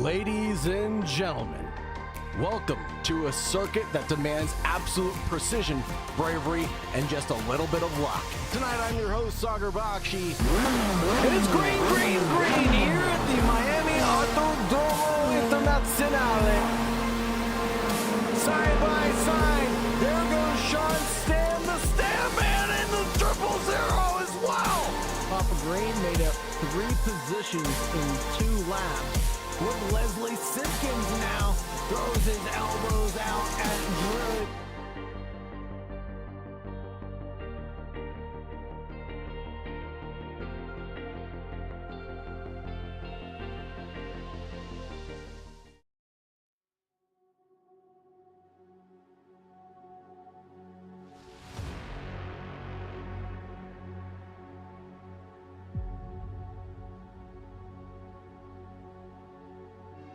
Ladies and gentlemen, welcome to a circuit that demands absolute precision, bravery, and just a little bit of luck. Tonight I'm your host, Sagar Bakshi. It's green, green, green here at the Miami Autodromo Internazionale. Side by side, there goes Sean Stan, the Stanman, and the 000 as well. Papa Green made up 3 positions in 2 laps. With Leslie Simpkins now throws his elbows out at Drew.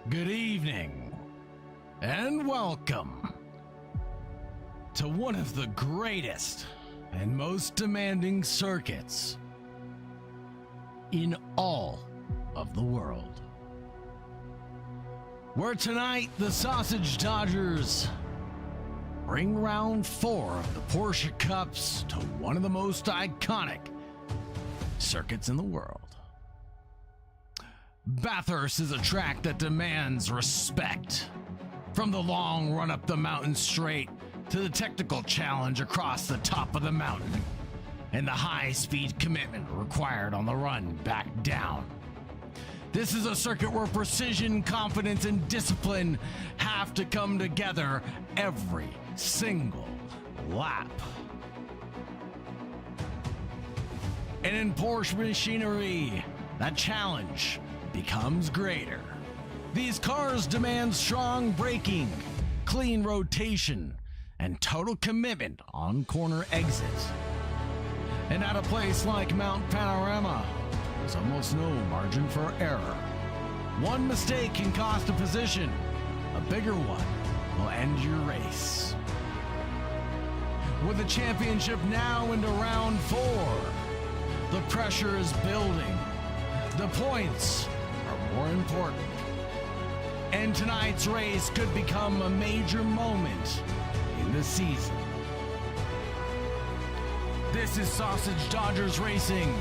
Good evening, and welcome to one of the greatest and most demanding circuits in all of the world. Where tonight the Sausage Dodgers bring round 4 of the Porsche Cups to one of the most iconic circuits in the world. Bathurst is a track that demands respect. From the long run up the mountain straight to the technical challenge across the top of the mountain and the high-speed commitment required on the run back down. This is a circuit where precision, confidence, and discipline have to come together every single lap. And in Porsche machinery, that challenge becomes greater. These cars demand strong braking, clean rotation, and total commitment on corner exits. And at a place like Mount Panorama, there's almost no margin for error. One mistake can cost a position. A bigger one will end your race. With the championship now into round 4, the pressure is building. The points are more important. And tonight's race could become a major moment in the season. This is Sausage Dodgers Racing.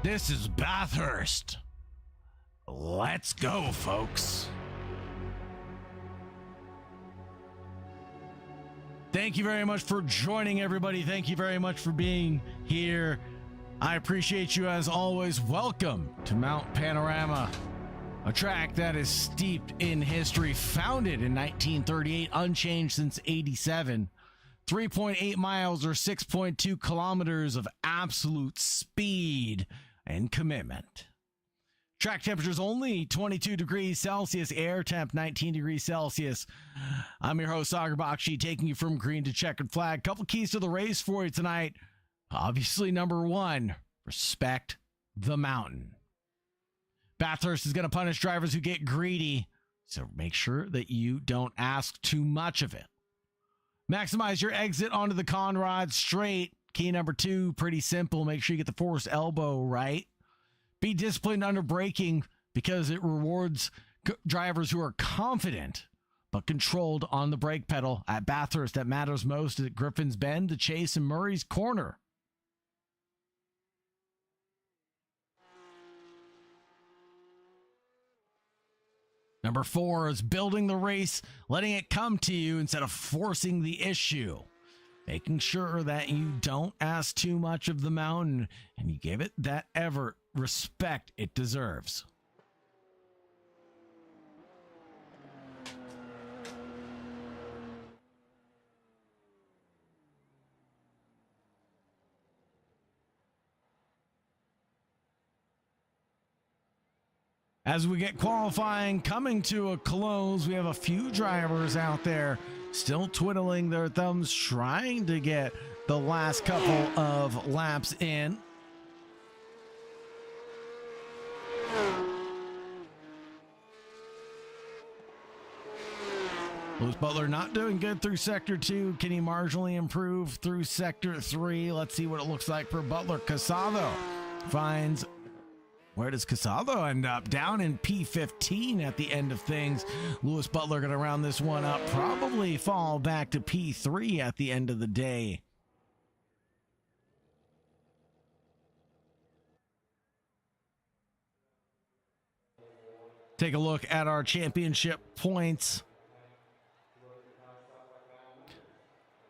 This is Bathurst. Let's go, folks. Thank you very much for joining, everybody. Thank you very much for being here. I appreciate you as always. Welcome to Mount Panorama, a track that is steeped in history, founded in 1938, unchanged since 87. 3.8 miles or 6.2 kilometers of absolute speed and commitment. Track temperature is only 22 degrees Celsius, air temp 19 degrees Celsius. I'm your host, Sagar Bakshi, taking you from green to checkered flag. Couple keys to the race for you tonight. Obviously, number 1, respect the mountain. Bathurst is going to punish drivers who get greedy, so make sure that you don't ask too much of it. Maximize your exit onto the Conrad straight. Key number 2, pretty simple. Make sure you get the forced elbow right. Be disciplined under braking because it rewards drivers who are confident but controlled on the brake pedal. At Bathurst, that matters most at Griffin's Bend, the Chase, and Murray's Corner. Number 4 is building the race, letting it come to you instead of forcing the issue. Making sure that you don't ask too much of the mountain and you give it that respect it deserves. As we get qualifying coming to a close, we have a few drivers out there still twiddling their thumbs, trying to get the last couple of laps in. Lewis Butler not doing good through Sector 2. Can he marginally improve through Sector 3? Let's see what it looks like for Butler. Casado finds... Where does Casado end up? Down in P15 at the end of things. Lewis Butler going to round this one up. Probably fall back to P3 at the end of the day. Take a look at our championship points.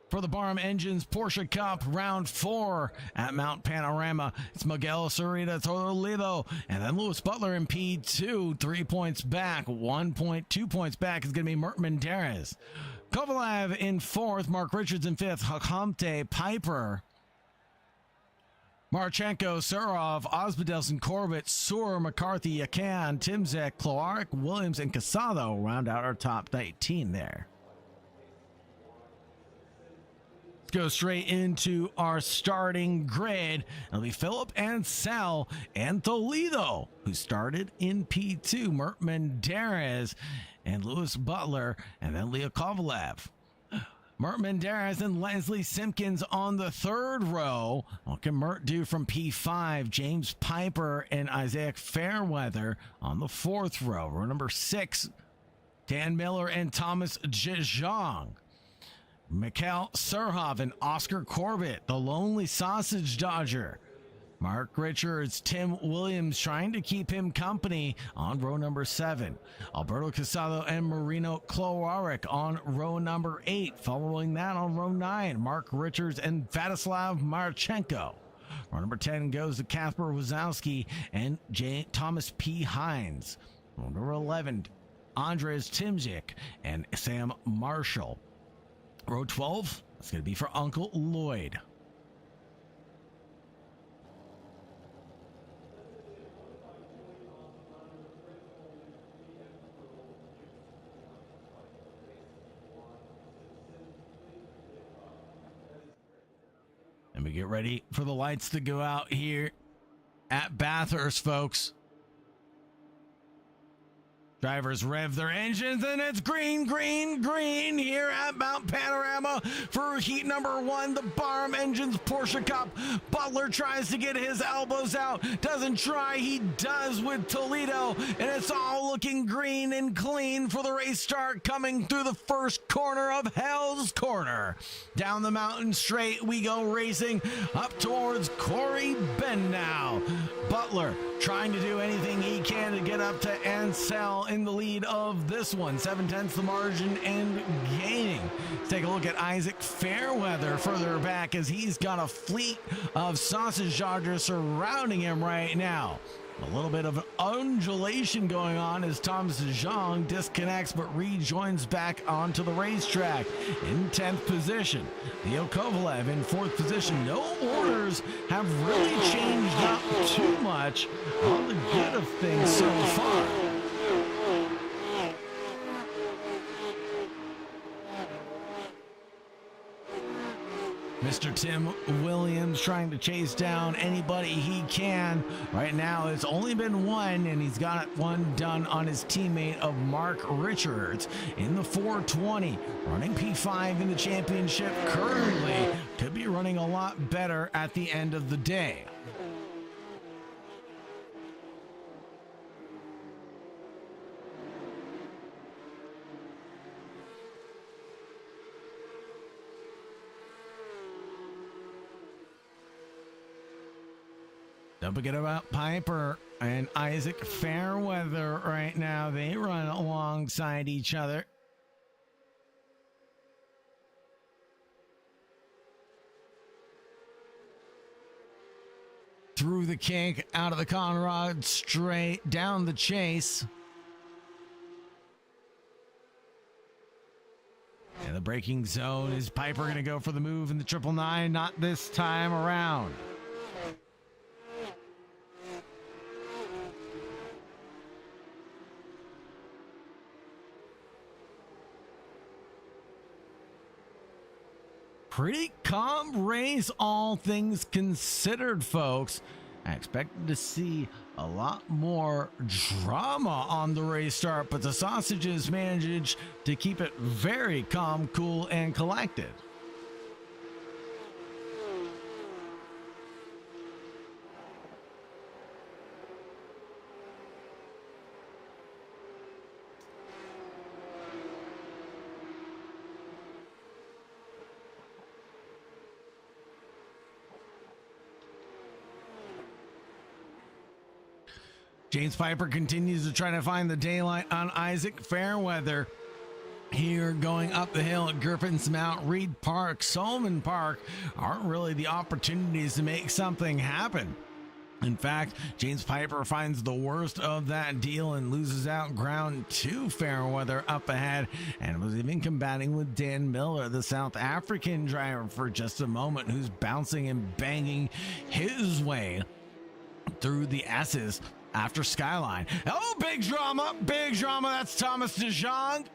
For the Barum Engines Porsche Cup Round 4 at Mount Panorama, it's Miguel Cerita Toledo, and then Lewis Butler in P2, 3 points back. 2 points back is going to be Mert Menderes. Kovalev in 4th, Mark Richards in 5th, Hakamte, Piper, Marchenko, Surov, Osmodelson, Corbett, Sur, McCarthy, Yakan, Timzek, Kloarek, Williams, and Casado round out our top 19 there. Go straight into our starting grid. It'll be Philip Ansel and Toledo, who started in P2, Mert Menderes and Lewis Butler, and then Leo Kovalev. Mert Menderes and Leslie Simpkins on the 3rd row. What can Mert do from P5? James Piper and Isaac Fairweather on the 4th row. Row number 6, Dan Miller and Thomas Jejong. Mikhail Surhov and Oscar Corbett, the Lonely Sausage Dodger. Mark Richards, Tim Williams trying to keep him company on row number 7. Alberto Casado and Marino Kloarek on row number 8. Following that on row 9, Mark Richards and Vladislav Marchenko. Row number 10 goes to Kasper Wazowski and Thomas P. Hines. Row number 11, Andres Timzik and Sam Marshall. Row 12, that's going to be for Uncle Lloyd. And we get ready for the lights to go out here at Bathurst, folks. Drivers rev their engines, and it's green, green, green here at Mount Panorama for heat number 1, the Barum Engines Porsche Cup. Butler tries to get his elbows out, doesn't try, he does with Toledo, and it's all looking green and clean for the race start coming through the first corner of Hell's Corner. Down the mountain straight we go racing up towards Corey Bend now. Butler trying to do anything he can to get up to Ansel in the lead of this one. 7/10 the margin and gaining. Let's take a look at Isaac Fairweather further back as he's got a fleet of sausage dodgers surrounding him right now. A little bit of undulation going on as Thomas Zhang disconnects but rejoins back onto the racetrack in 10th position. Leo Kovalev in 4th position. No orders have really changed up too much on the good of things so far. Mr. Tim Williams trying to chase down anybody he can. Right now, it's only been one, and he's got one done on his teammate of Mark Richards in the 420. Running P5 in the championship currently. Could be running a lot better at the end of the day. Don't forget about Piper and Isaac Fairweather right now. They run alongside each other. Through the kink, out of the Conrad, straight down the chase. And the braking zone. Is Piper going to go for the move in the 999? Not this time around. pretty calm race, all things considered, folks. I expected to see a lot more drama on the race start, but the Sausages managed to keep it very calm, cool, and collected. James Piper continues to try to find the daylight on Isaac Fairweather. Here going up the hill at Gurpin's Mount, Reed Park, Solomon Park aren't really the opportunities to make something happen. In fact, James Piper finds the worst of that deal and loses out ground to Fairweather up ahead, and was even combating with Dan Miller, the South African driver, for just a moment, who's bouncing and banging his way through the S's after Skyline. Oh, big drama, big drama. That's Thomas DeJong.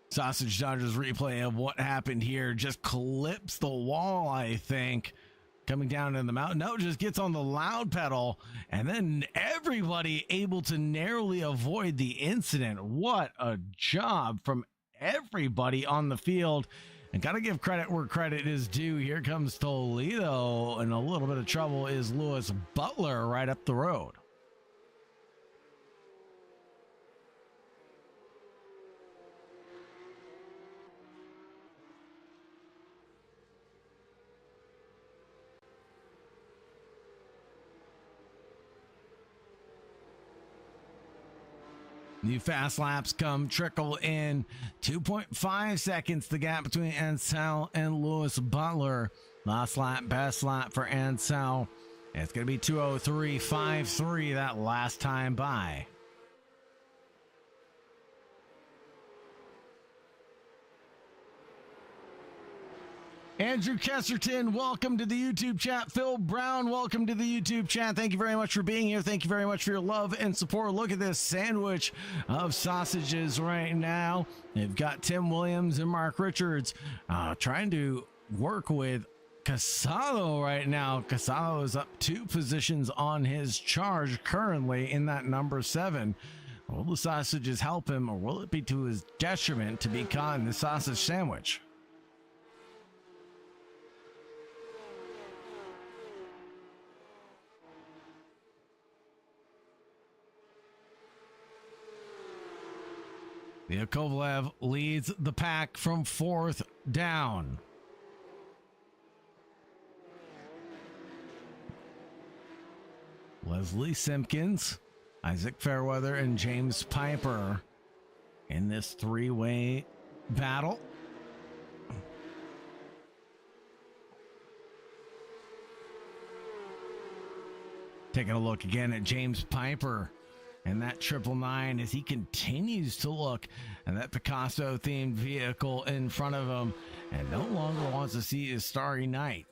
Sausage Dodgers replay of what happened here just clips the wall, I think, coming down in the mountain. No, just gets on the loud pedal, and then everybody able to narrowly avoid the incident. What a job from everybody on the field. And gotta give credit where credit is due. Here comes Toledo, and a little bit of trouble is Lewis Butler right up the road. New fast laps trickle in. 2.5 seconds the gap between Ansel and Lewis Butler. Last lap, best lap for Ansel. It's going to be 2:03.53 that last time by. Andrew Kesserton, welcome to the YouTube chat. Phil Brown, welcome to the YouTube chat. Thank you very much for being here. Thank you very much for your love and support. Look at this sandwich of sausages right now. They've got Tim Williams and Mark Richards trying to work with Casado right now. Casado is up 2 positions on his charge currently in that number 7. Will the sausages help him, or will it be to his detriment to be caught in the sausage sandwich? Kovalev leads the pack from 4th down. Leslie Simpkins, Isaac Fairweather, and James Piper in this 3-way battle. Taking a look again at James Piper and that 999 as he continues to look at that Picasso themed vehicle in front of him and no longer wants to see his Starry Night.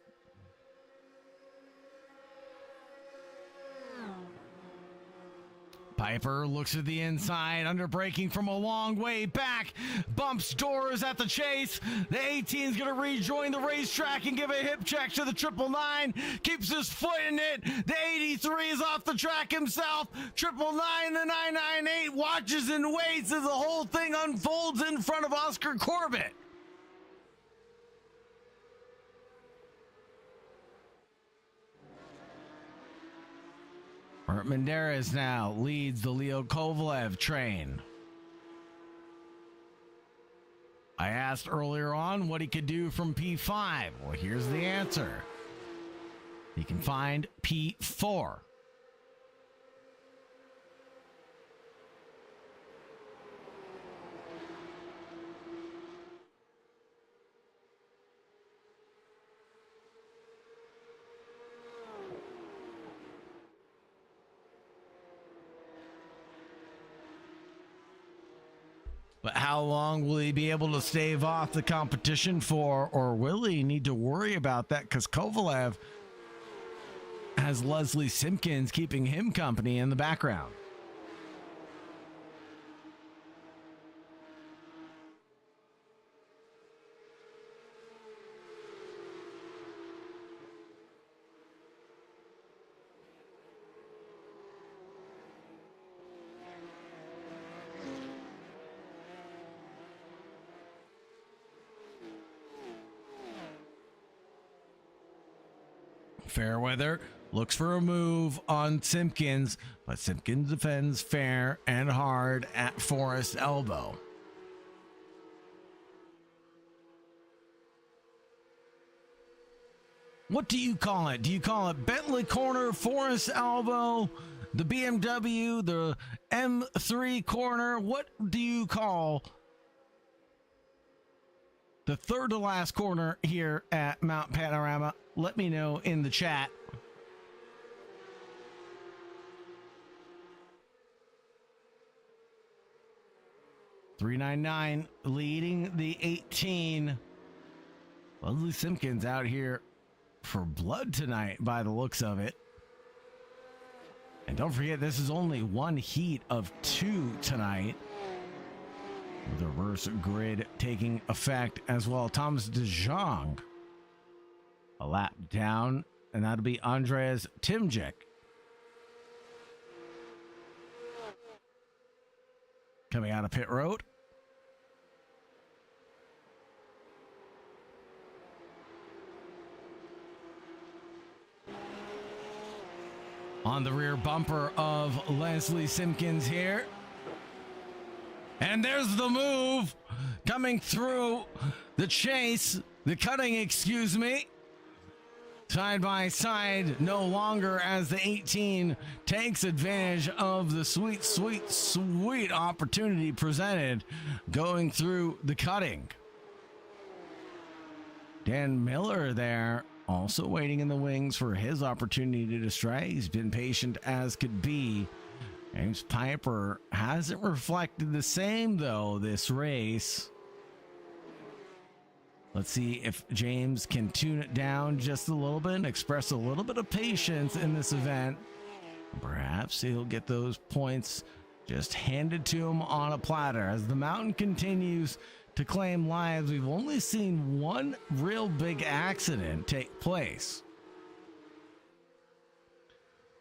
Piper looks at the inside, under braking from a long way back, bumps doors at the chase. The 18 is going to rejoin the racetrack and give a hip check to the 999, keeps his foot in it. The 83 is off the track himself. 999, the 998 watches and waits as the whole thing unfolds in front of Oscar Corbett. Bert Menderes now leads the Leo Kovalev train. I asked earlier on what he could do from P5. Well, here's the answer. He can find P4. But how long will he be able to stave off the competition for, or will he need to worry about that? Because Kovalev has Leslie Simpkins keeping him company in the background. Fairweather looks for a move on Simpkins, but Simpkins defends fair and hard at Forest Elbow. What do you call it? Do you call it Bentley Corner, Forest Elbow, the BMW, the M3 corner? What do you call the third to last corner here at Mount Panorama? Let me know in the chat. .399 leading the 18. Leslie Simpkins out here for blood tonight by the looks of it. And don't forget, this is only one heat of 2 tonight. The reverse grid taking effect as well. Thomas DeJong a lap down, and that'll be Andreas Timjik. Coming out of pit road. On the rear bumper of Leslie Simpkins here. And there's the move coming through the chase, the cutting, excuse me. Side by side, no longer, as the 18 takes advantage of the sweet opportunity presented going through the cutting. Dan Miller there also waiting in the wings for his opportunity to stray. He's been patient as could be. James Piper hasn't reflected the same, though, this race. Let's see if James can tune it down just a little bit and express a little bit of patience in this event. Perhaps he'll get those points just handed to him on a platter. As the mountain continues to claim lives, we've only seen one real big accident take place.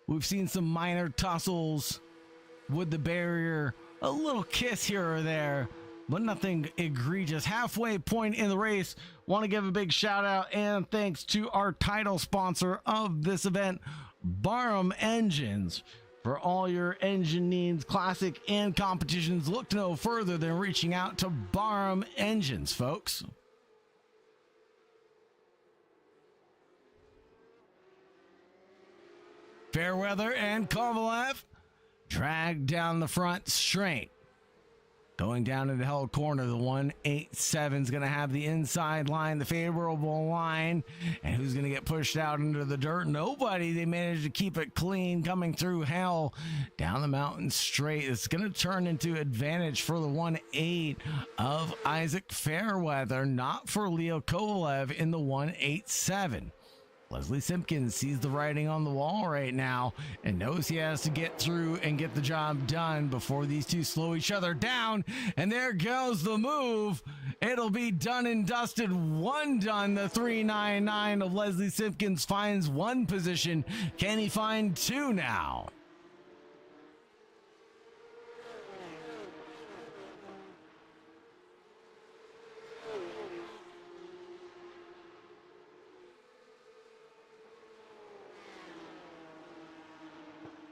We've seen some minor tussles with the barrier, a little kiss here or there, but nothing egregious. Halfway point in the race. Want to give a big shout out and thanks to our title sponsor of this event, Barum Engines. For all your engine needs, classic and competitions, look to no further than reaching out to Barum Engines, folks. Fairweather and Kovalev drag down the front straight. Going down into the held corner, the 187 is going to have the inside line, the favorable line. And who's going to get pushed out into the dirt? Nobody. They managed to keep it clean coming through hell down the mountain straight. It's going to turn into advantage for the 1-8 of Isaac Fairweather, not for Leo Kovalev in the 187. Leslie Simpkins sees the writing on the wall right now and knows he has to get through and get the job done before these two slow each other down. And there goes the move. It'll be done and dusted. One done. The 399 of Leslie Simpkins finds one position. Can he find two now?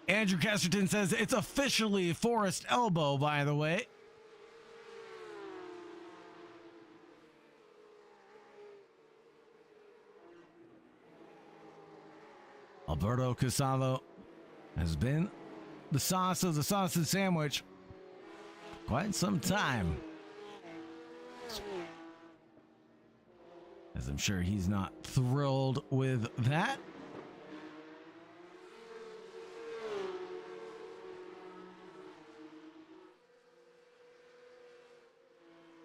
Andrew Kesterton says it's officially Forest Elbow, by the way. Alberto Casalo has been the sauce of the sausage sandwich for quite some time. As I'm sure he's not thrilled with that.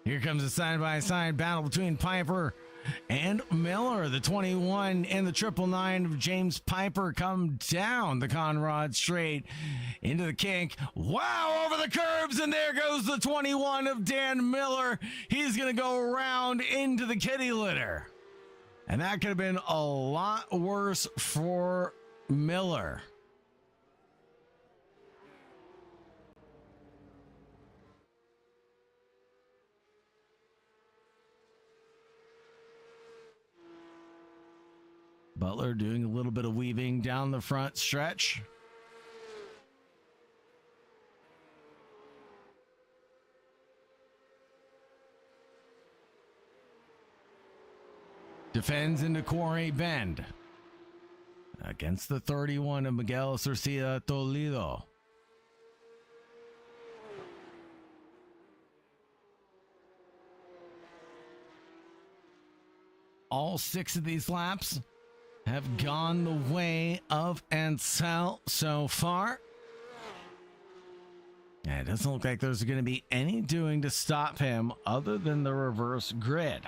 Here comes a side-by-side battle between Piper and Miller. The 21 and the 999 of James Piper come down the Conrad straight into the kink. Wow, over the curbs, and there goes the 21 of Dan Miller. He's going to go around into the kitty litter. And that could have been a lot worse for Miller. Butler doing a little bit of weaving down the front stretch. Defends into Quarry Bend. Against the 31 of Miguel Cercia Toledo. All 6 of these laps have gone the way of Ansel so far. And it doesn't look like there's going to be any doing to stop him other than the reverse grid.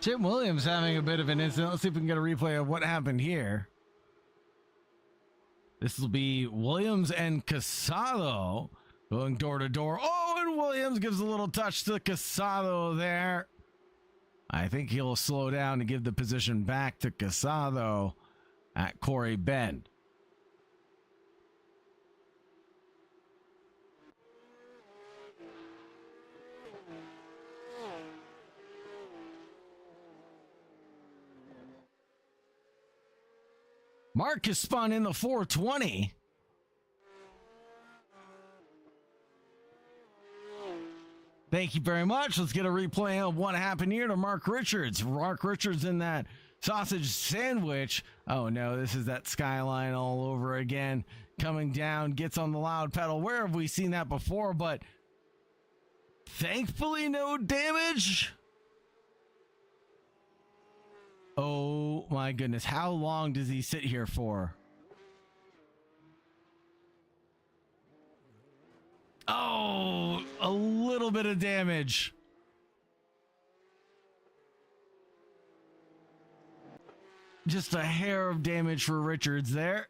Jim Williams having a bit of an incident. Let's see if we can get a replay of what happened here. This will be Williams and Casado going door to door. Oh, and Williams gives a little touch to Casado there. I think he'll slow down to give the position back to Casado at Quarry Bend. Marcus spun in the 420. Thank you very much. Let's get a replay of what happened here to Mark Richards. Mark Richards in that sausage sandwich. Oh no, this is that skyline all over again. Coming down, gets on the loud pedal. Where have we seen that before? But thankfully no damage. Oh my goodness. How long does he sit here for? Oh, a little bit of damage. Just a hair of damage for Richards there.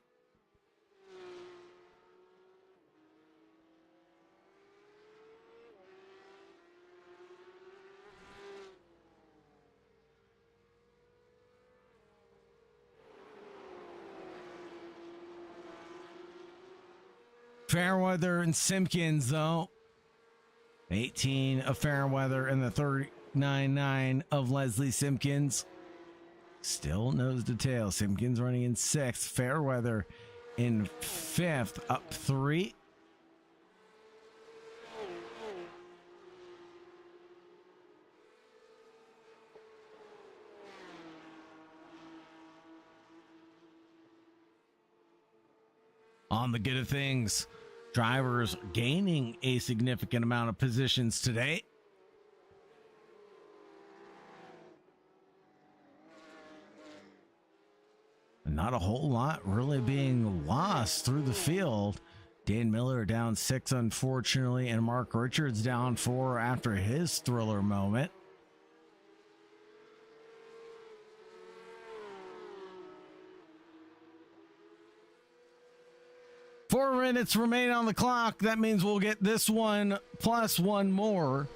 Fairweather and Simpkins, though. 18 of Fairweather and the 39.9 of Leslie Simpkins. Still nose to tail. Simpkins running in 6th. Fairweather in 5th, up 3. On the good of things, drivers gaining a significant amount of positions today. Not a whole lot really being lost through the field. Dan Miller down 6, unfortunately, and Mark Richards down 4 after his thriller moment. Four minutes remain on the clock. That means we'll get this one plus one more.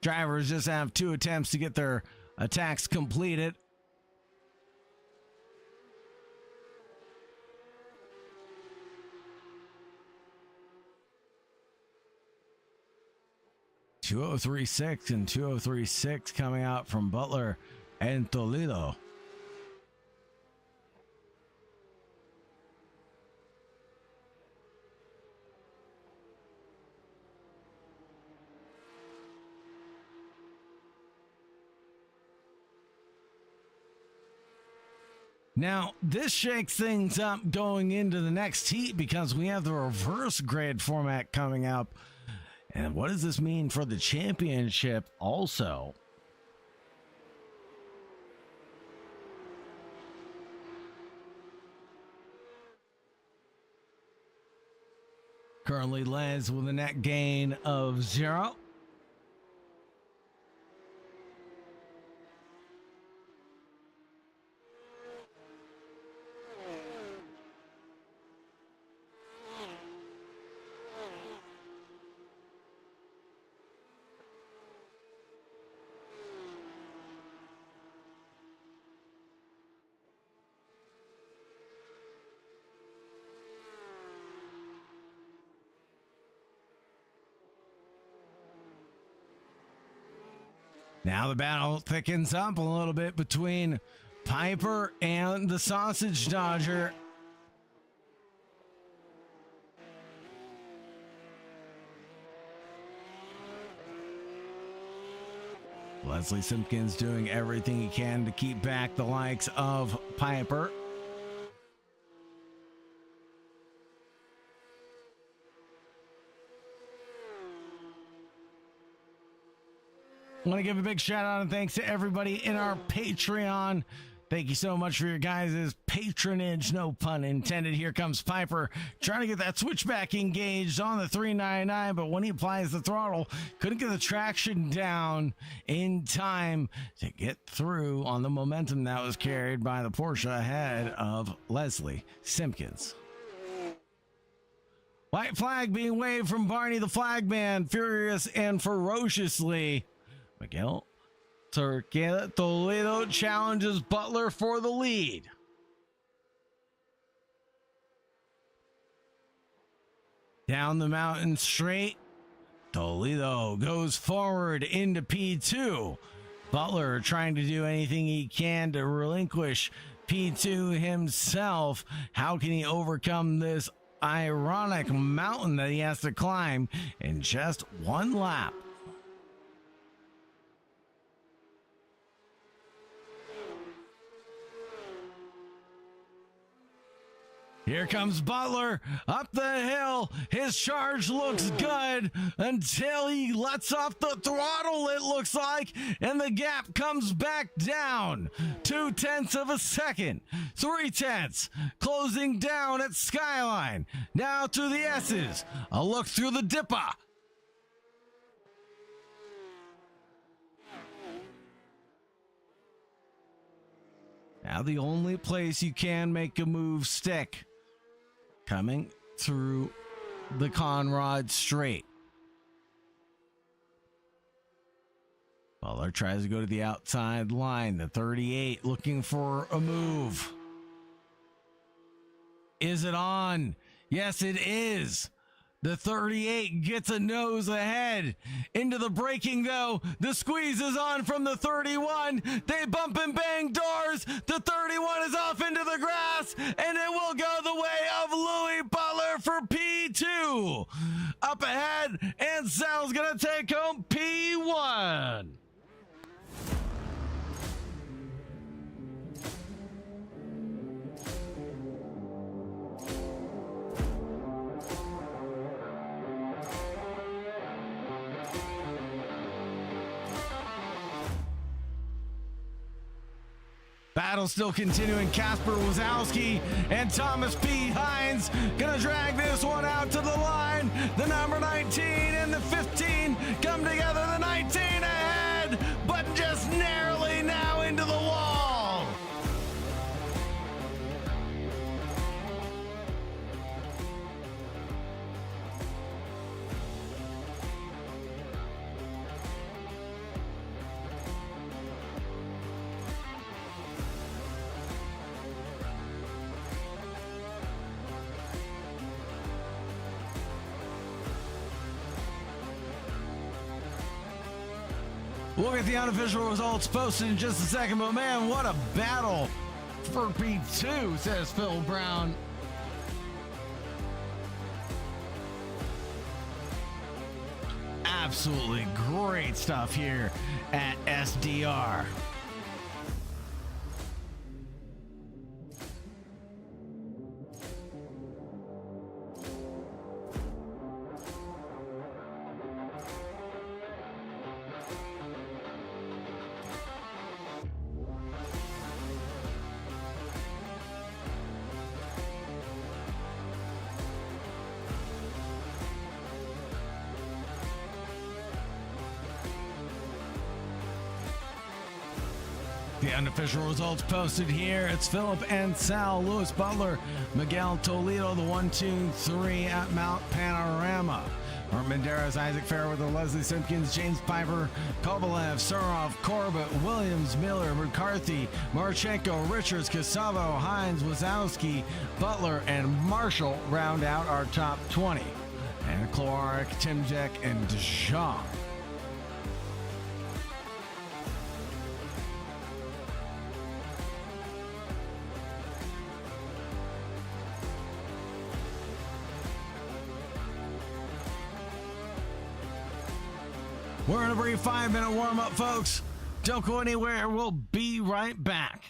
Drivers just have 2 attempts to get their attacks completed. .2036 and .2036 coming out from Butler and Toledo. Now, this shakes things up going into the next heat because we have the reverse grid format coming up. And what does this mean for the championship also? Currently Les with a net gain of 0. Now the battle thickens up a little bit between Piper and the Sausage Dodger. Leslie Simpkins doing everything he can to keep back the likes of Piper. I want to give a big shout out and thanks to everybody in our Patreon. Thank you so much for your guys' patronage, no pun intended. Here comes Piper trying to get that switchback engaged on the 399, but when he applies the throttle, couldn't get the traction down in time to get through on the momentum that was carried by the Porsche ahead of Leslie Simpkins. White flag being waved from Barney the flagman, furious and ferociously. Miguel Toledo challenges Butler for the lead. Down the mountain straight, Toledo goes forward into P2. Butler trying to do anything he can to relinquish P2 himself. How can he overcome this ironic mountain that he has to climb in just one lap? Here comes Butler up the hill. His charge looks good until he lets off the throttle, it looks like, and the gap comes back down. 0.2 of a second. 0.3, closing down at Skyline. Now to the S's. A look through the dipper. Now the only place you can make a move stick. Coming through the Conrad straight. Butler tries to go to the outside line. The 38 looking for a move. Is it on? Yes, it is. The 38 gets a nose ahead. Into the braking, though. The squeeze is on from the 31. They bump and bang doors. The 31 is off into the grass, and it will go the way of Louis Butler for P2. Up ahead, and Sal's going to take home P1. Battle still continuing. Casper Wazowski and Thomas P. Hines gonna drag this one out to the line. The number 19 and the 15 come together. The 19 ahead, but just narrowly now into the wall. We'll get the unofficial results posted in just a second, but man, what a battle for P2, says Phil Brown. Absolutely great stuff here at SDR. The unofficial results posted here. It's Philip and Sal, Louis Butler, Miguel Toledo, the 1, 2, 3 at Mount Panorama. Armanderas, Isaac Fairweather, Leslie Simpkins, James Piper, Kovalev, Surov, Corbett, Williams, Miller, McCarthy, Marchenko, Richards, Casavo, Hines, Wazowski, Butler, and Marshall round out our top 20. And Kloarek, Timjek, and DeJong. We're in a brief 5-minute warm-up, folks. Don't go anywhere. We'll be right back.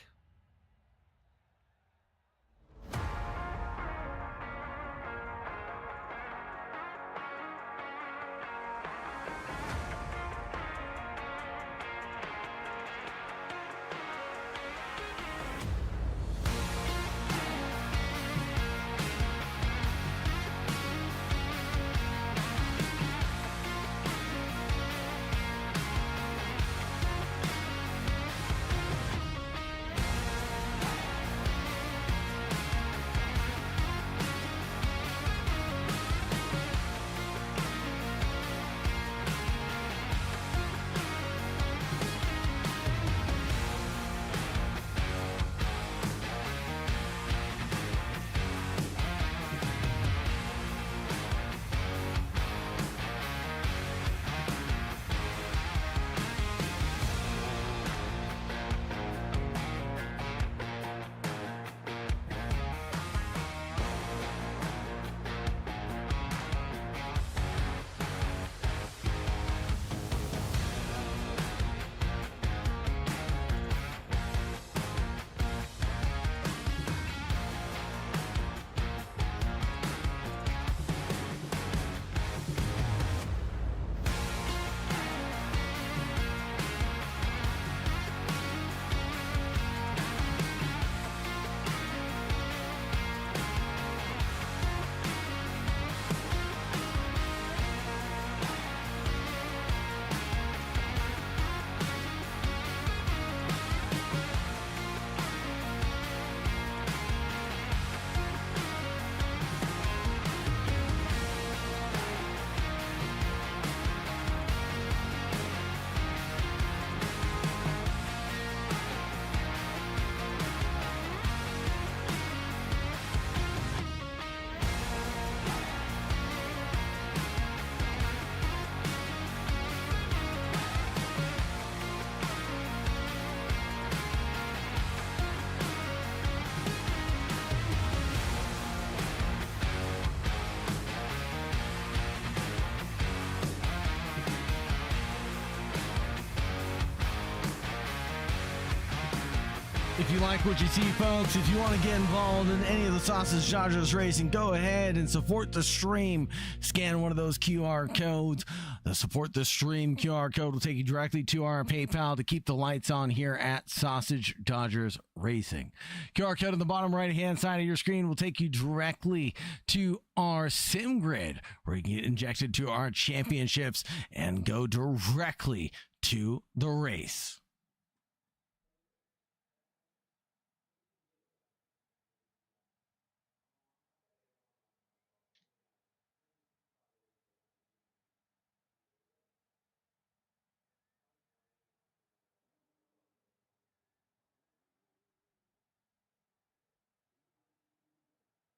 If you like what you see, folks, if you want to get involved in any of the Sausage Dodgers racing, go ahead and support the stream. Scan one of those QR codes. The support the stream QR code will take you directly to our PayPal to keep the lights on here at Sausage Dodgers Racing. QR code on the bottom right-hand side of your screen will take you directly to our SimGrid, where you can get injected to our championships and go directly to the race.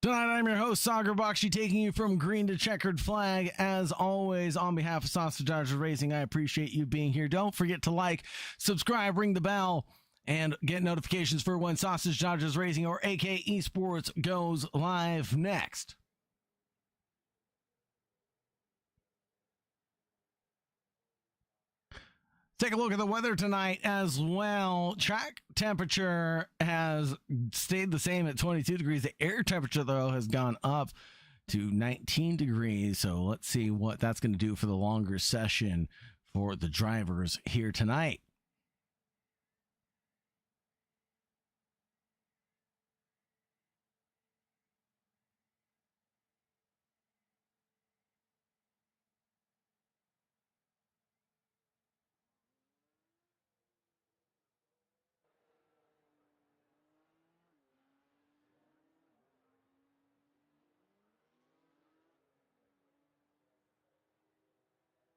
Tonight, I'm your host, Sagar Bakshi, taking you from green to checkered flag. As always, on behalf of Sausage Dodgers Racing, I appreciate you being here. Don't forget to like, subscribe, ring the bell, and get notifications for when Sausage Dodgers Racing, or AK Esports, goes live next. Take a look at the weather tonight as well. Track temperature has stayed the same at 22 degrees. The air temperature, though, has gone up to 19 degrees. So let's see what that's going to do for the longer session for the drivers here tonight.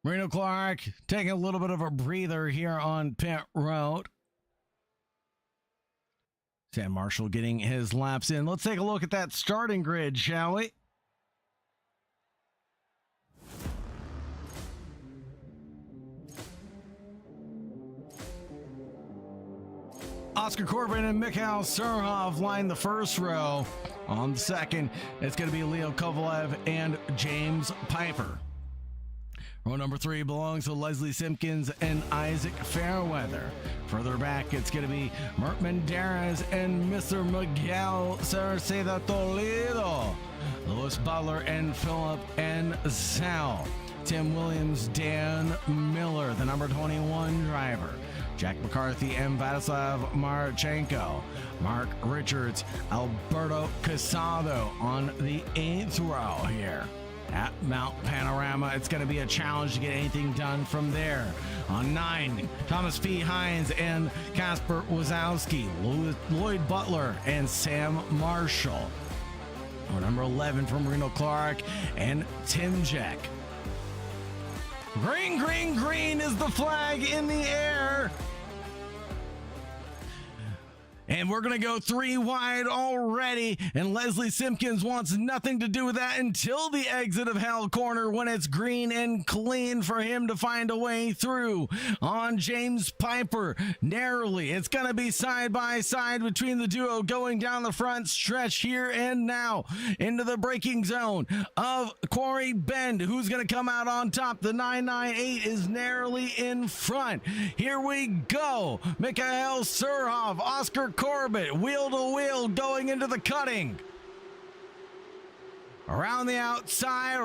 Marino Clark taking a little bit of a breather here on pit road. Sam Marshall getting his laps in. Let's take a look at that starting grid, shall we? Oscar Corbin and Mikhail Surhov line the first row. On the second, it's going to be Leo Kovalev and James Piper. Row number 3 belongs to Leslie Simpkins and Isaac Fairweather. Further back, it's going to be Mert Menderes and Mr. Miguel Cerceda Toledo. Lewis Butler and Philip and Zal. Tim Williams, Dan Miller, the number 21 driver. Jack McCarthy and Vladislav Marchenko. Mark Richards, Alberto Casado on the 8th row here. At Mount Panorama, it's going to be a challenge to get anything done from there. On 9, Thomas P. Hines and Kasper Wazowski, Lloyd Butler and Sam Marshall. Or number 11 from Reno Clark and Tim Jack. Green, green, green is the flag in the air. And we're going to go 3 wide already. And Leslie Simpkins wants nothing to do with that until the exit of Hell Corner when it's green and clean for him to find a way through. On James Piper, narrowly. It's going to be side by side between the duo going down the front stretch here and now into the braking zone of Quarry Bend. Who's going to come out on top? The 998 is narrowly in front. Here we go. Mikhail Surhov, Oscar Corbett, wheel to wheel going into the cutting. Around the outside,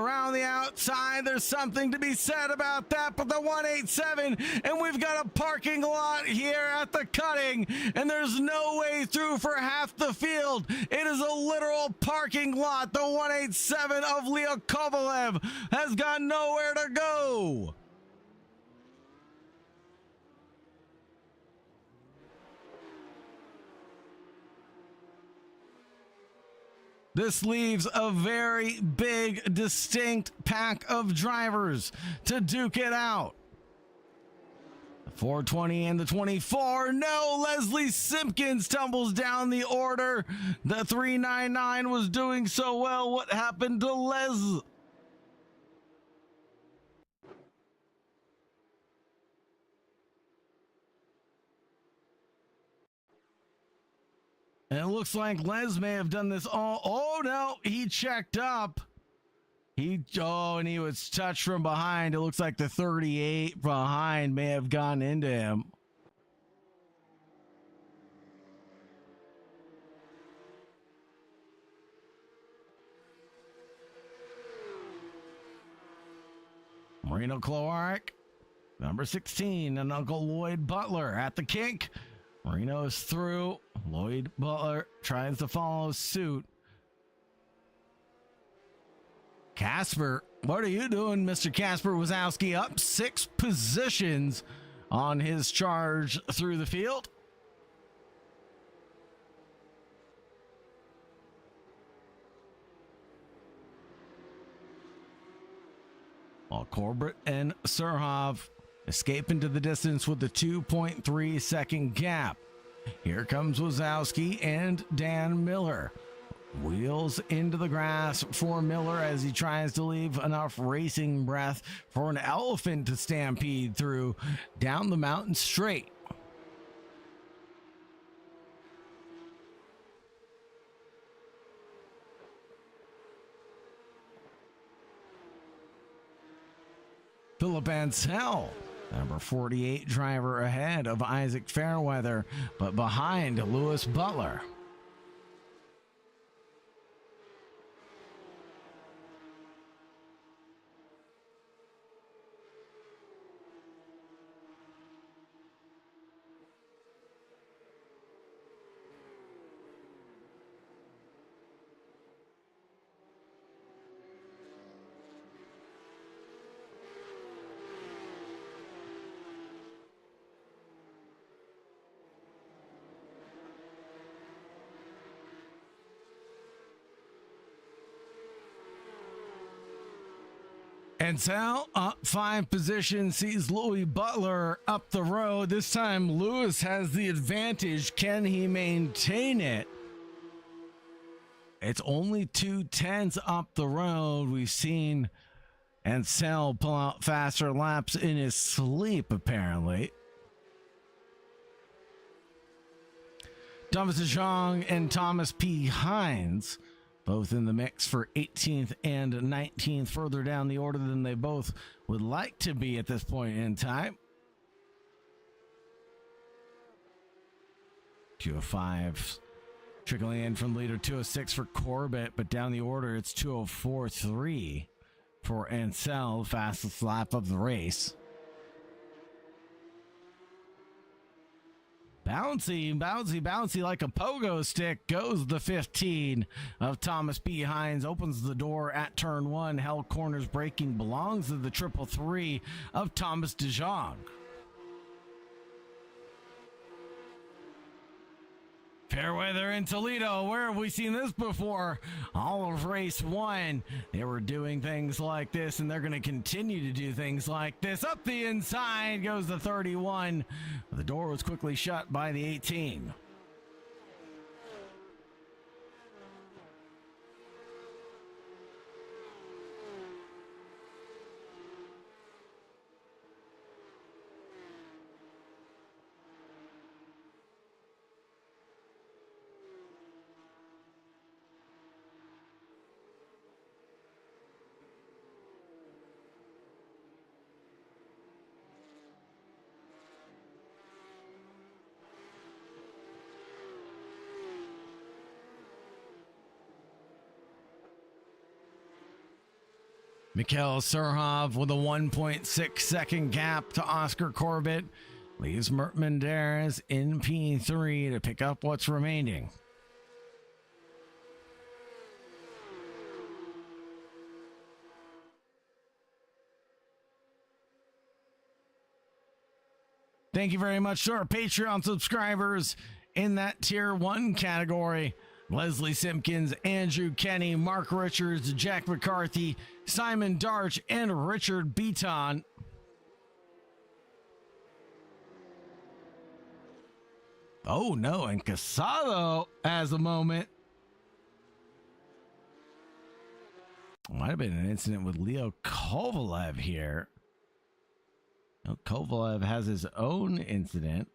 there's something to be said about that, but the 187, and we've got a parking lot here at the cutting, and there's no way through for half the field. It is a literal parking lot. The 187 of Leo Kovalev has got nowhere to go. This leaves a very big, distinct pack of drivers to duke it out. The 420 and the 24. No, Leslie Simpkins tumbles down the order. The 399 was doing so well. What happened to Les? And it looks like Les may have done this all. Oh, no, he checked up. And he was touched from behind. It looks like the 38 behind may have gone into him. Marino Clark, number 16, and Uncle Lloyd Butler at the kink. Marino is through. Lloyd Butler tries to follow suit. Kasper, what are you doing, Mr. Kasper Wazowski? Up 6 positions on his charge through the field. While Corbett and Surhov escape into the distance with the 2.3 second gap. Here comes Wazowski and Dan Miller. Wheels into the grass for Miller as he tries to leave enough racing breath for an elephant to stampede through down the mountain straight. Philip Ansell, number 48 driver ahead of Isaac Fairweather, but behind Lewis Butler. And Sal up 5 positions, sees Louis Butler up the road. This time Lewis has the advantage. Can he maintain it? It's only 2/10 up the road. We've seen Ansel pull out faster laps in his sleep, apparently. Thomas DeJong and Thomas P. Hines, both in the mix for 18th and 19th, further down the order than they both would like to be at this point in time. 205 trickling in from leader. 206 for Corbett, but down the order it's 204.3 for Ansel, fastest lap of the race. Bouncy, bouncy, bouncy like a pogo stick goes the 15 of Thomas B. Hines. Opens the door at turn 1. Held corners braking belongs to the 333 of Thomas DeJong. Fair weather in Toledo. Where have we seen this before? All of race 1, they were doing things like this, and they're going to continue to do things like this. Up the inside goes the 31. The door was quickly shut by the 18. Mikhail Surhov with a 1.6 second gap to Oscar Corbett leaves Mert Menderes in P3 to pick up what's remaining. Thank you very much to our Patreon subscribers in that tier 1 category. Leslie Simpkins, Andrew Kenny, Mark Richards, Jack McCarthy, Simon Darch, and Richard Beaton. Oh no, and Casado has a moment. Might have been an incident with Leo Kovalev here. No, Kovalev has his own incident.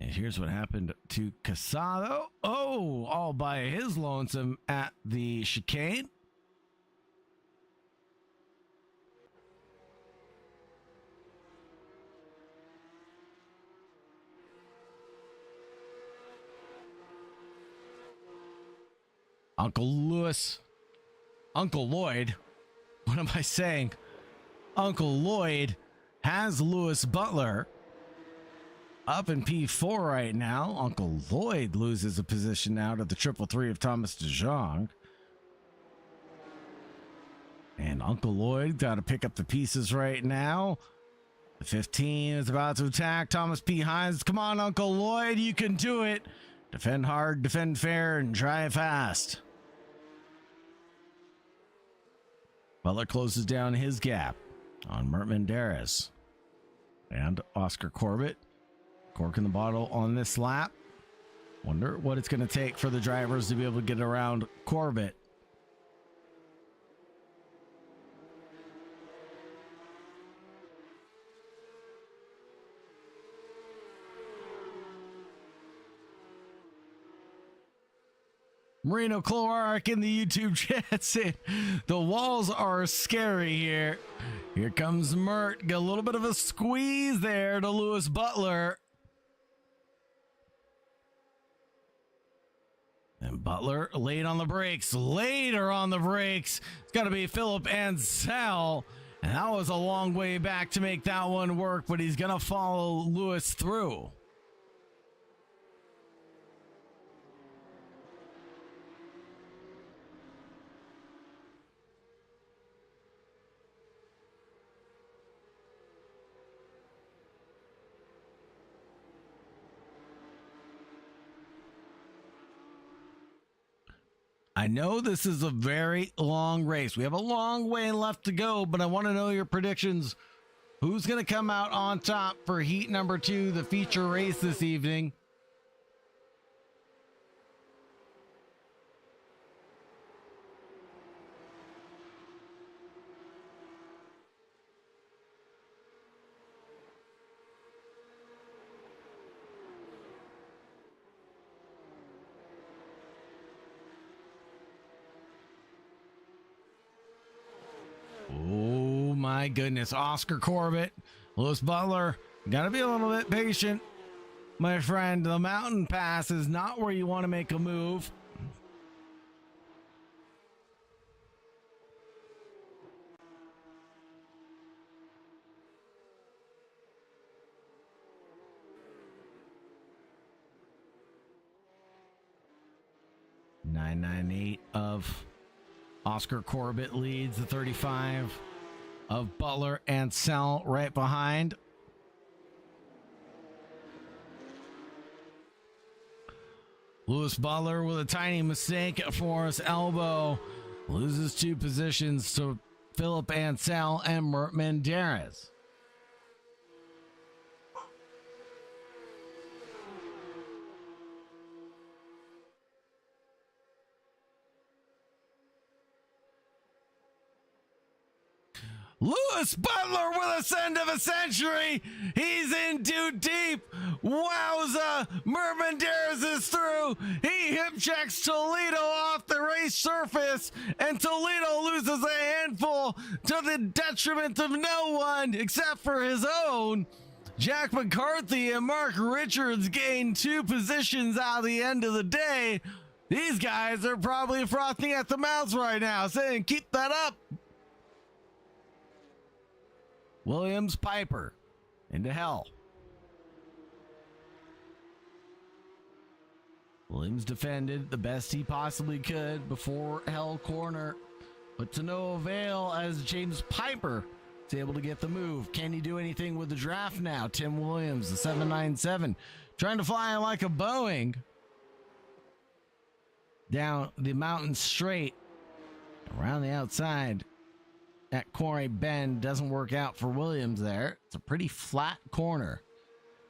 And here's what happened to Casado. Oh, all by his lonesome at the chicane. Uncle Lloyd, what am I saying? Uncle Lloyd has Lewis Butler up in P4 right now. Uncle Lloyd loses a position now to the 333 of Thomas DeJong. And Uncle Lloyd got to pick up the pieces right now. The 15 is about to attack Thomas P. Hines. Come on, Uncle Lloyd, you can do it. Defend hard, defend fair, and drive fast. Butler closes down his gap on Mert Menderes and Oscar Corbett. Corking the bottle on this lap. Wonder what it's going to take for the drivers to be able to get around Corbett. Marino Clark in the YouTube chat saying the walls are scary here. Here comes Mert. Get a little bit of a squeeze there to Lewis Butler. And Butler late on the brakes. Later on the brakes. It's got to be Philip Ansel. And that was a long way back to make that one work, but he's going to follow Lewis through. I know this is a very long race. We have a long way left to go, but I want to know your predictions. Who's going to come out on top for heat number 2, the feature race this evening? goodness. Oscar Corbett, Lewis Butler, gotta be a little bit patient, my friend. The mountain pass is not where you want to make a move. .998 of Oscar Corbett leads the 35 of Butler and Sell right behind. Lewis Butler with a tiny mistake for his elbow loses 2 positions to Philip Ansel and Mert Menderes. Lewis Butler with a send of a century. He's in too deep. Wowza. Mert Menderes is through. He hip checks Toledo off the race surface, and Toledo loses a handful to the detriment of no one except for his own. Jack McCarthy and Mark Richards gain 2 positions out of the end of the day. These guys are probably frothing at the mouths right now, saying, keep that up. Williams Piper into hell. Williams defended the best he possibly could before hell corner, but to no avail as James Piper is able to get the move. Can he do anything with the draft now? Tim Williams, the 797, trying to fly like a Boeing down the mountain straight around the outside. That Quarry bend doesn't work out for Williams there. It's a pretty flat corner.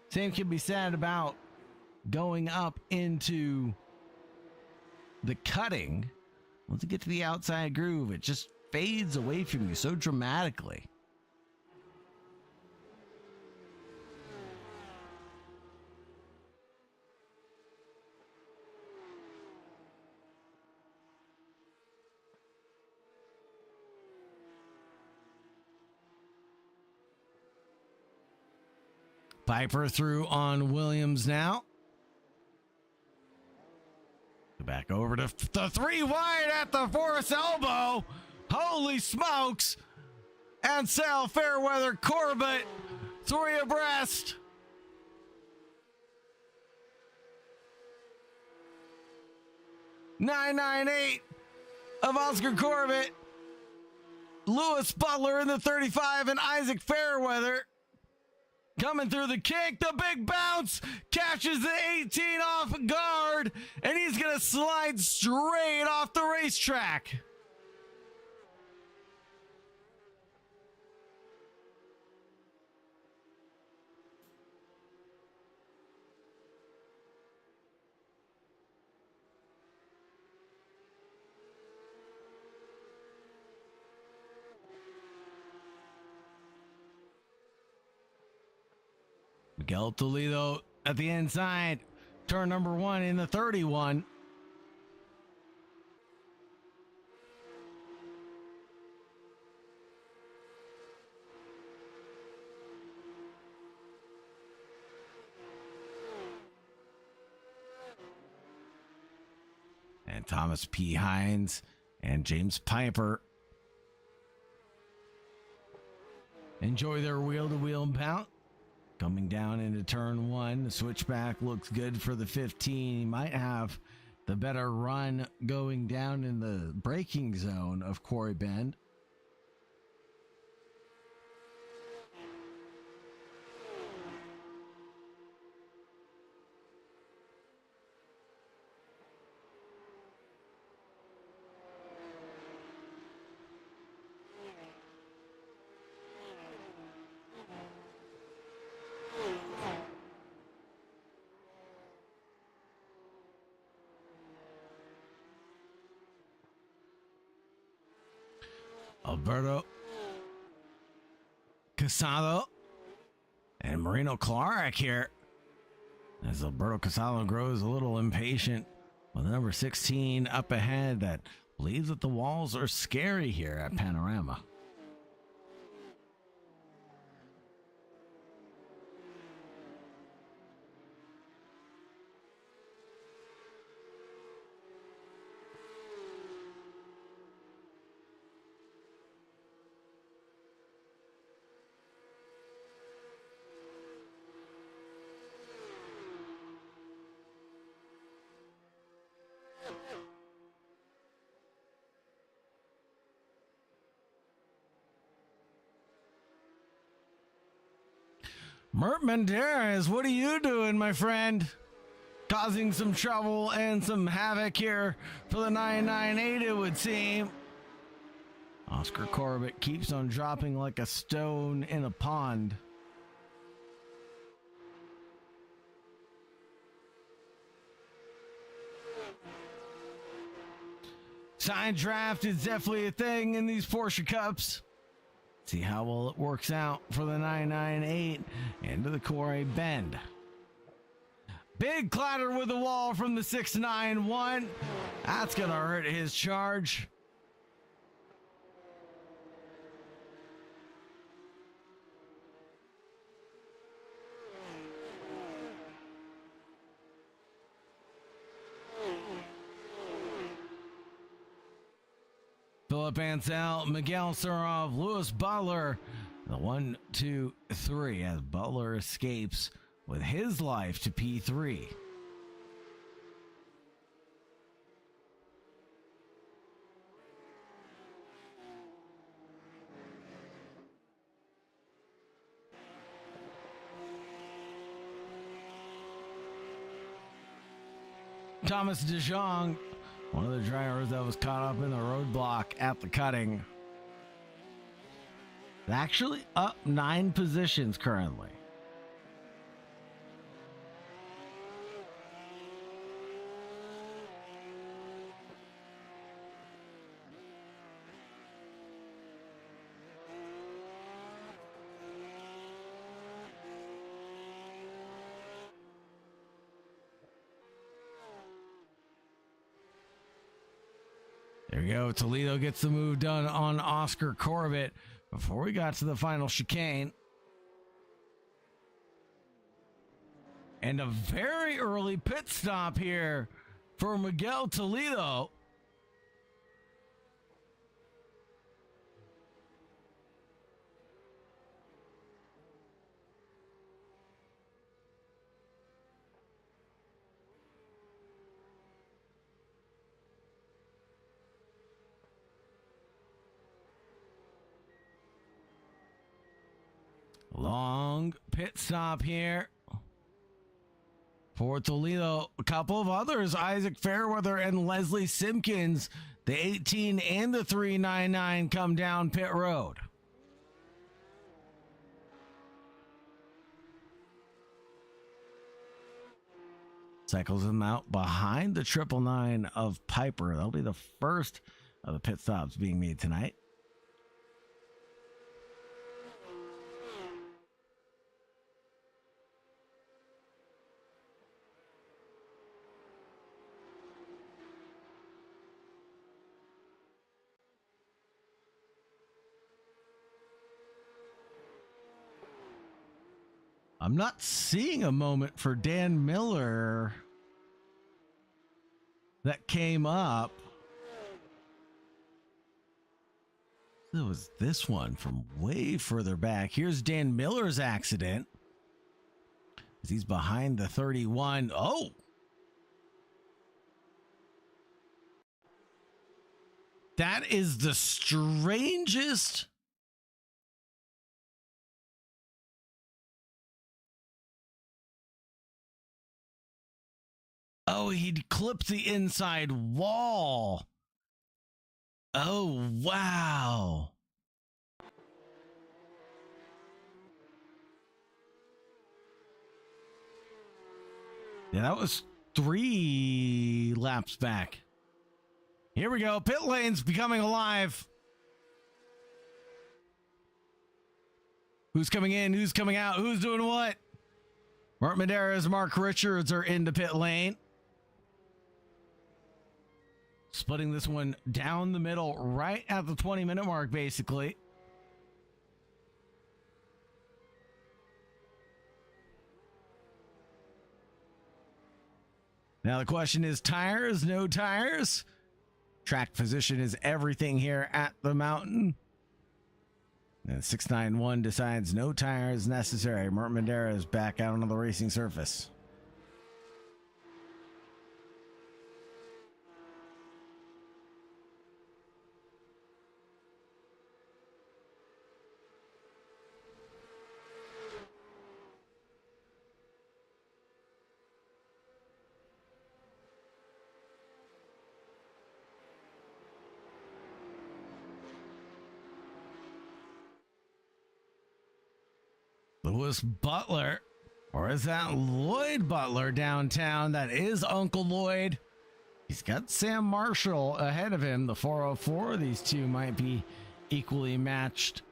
Same can be said about going up into the cutting. Once you get to the outside groove, it just fades away from you so dramatically. Piper through on Williams now. Back over to the 3 wide at the Forest elbow. Holy smokes. Ansel, Fairweather, Corbett, 3 abreast. .998 of Oscar Corbett. Lewis Butler in the 35 and Isaac Fairweather coming through the kick, the big bounce, catches the 18 off guard, and he's going to slide straight off the racetrack. Miguel Toledo at the inside, turn number 1 in the 31. And Thomas P. Hines and James Piper enjoy their wheel-to-wheel bout. Coming down into turn 1, the switchback looks good for the 15. He might have the better run going down in the braking zone of Quarry Bend. Alberto Casado and Marino Clark here as Alberto Casado grows a little impatient with the number 16 up ahead that believes that the walls are scary here at Panorama. Mert Menderes, what are you doing, my friend? Causing some trouble and some havoc here for the 998, it would seem. Oscar Corbett keeps on dropping like a stone in a pond. Side draft is definitely a thing in these Porsche Cups. See how well it works out for the 998 into the Corey Bend. Big clatter with the wall from the 691. That's going to hurt his charge. Philip Ansel, Miguel Surov, Lewis Butler, the 1, 2, 3 as Butler escapes with his life to P3. Thomas DeJong, one of the drivers that was caught up in the roadblock at the cutting. Actually up 9 positions currently. There we go. Toledo gets the move done on Oscar Corbett before we got to the final chicane. And a very early pit stop here for Miguel Toledo. Long pit stop here for Toledo. A couple of others, Isaac Fairweather and Leslie Simpkins, the 18 and the 399 come down pit road. Cycles them out behind the 999 of Piper. That'll be the first of the pit stops being made tonight. I'm not seeing a moment for Dan Miller that came up. It was this one from way further back. Here's Dan Miller's accident. He's behind the 31. Oh! That is the strangest... Oh, he'd clipped the inside wall. Oh, wow. Yeah, that was 3 laps back. Here we go. Pit lane's becoming alive. Who's coming in? Who's coming out? Who's doing what? Mark Medeiros, Mark Richards are into pit lane. Splitting this one down the middle, right at the 20-minute mark, basically. Now the question is, tires, no tires? Track position is everything here at the mountain. And 691 decides no tires necessary. Mert Madera is back out on the racing surface. Lewis Butler, or is that Lloyd Butler downtown? That is Uncle Lloyd. He's got Sam Marshall ahead of him, the 404. These two might be equally matched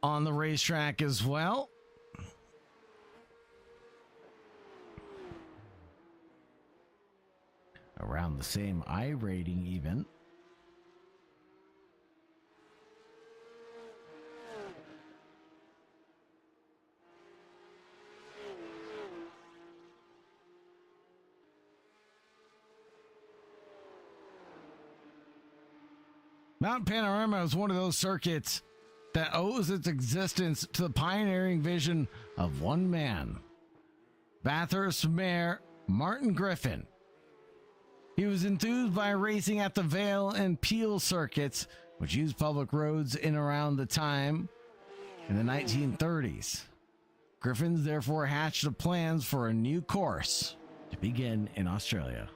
on the racetrack as well. Around the same iRating even. Mount Panorama is one of those circuits that owes its existence to the pioneering vision of one man, Bathurst Mayor Martin Griffin. He was enthused by racing at the Vale and Peel circuits, which used public roads in around the time in the 1930s. Griffin therefore hatched the plans for a new course to begin in Australia.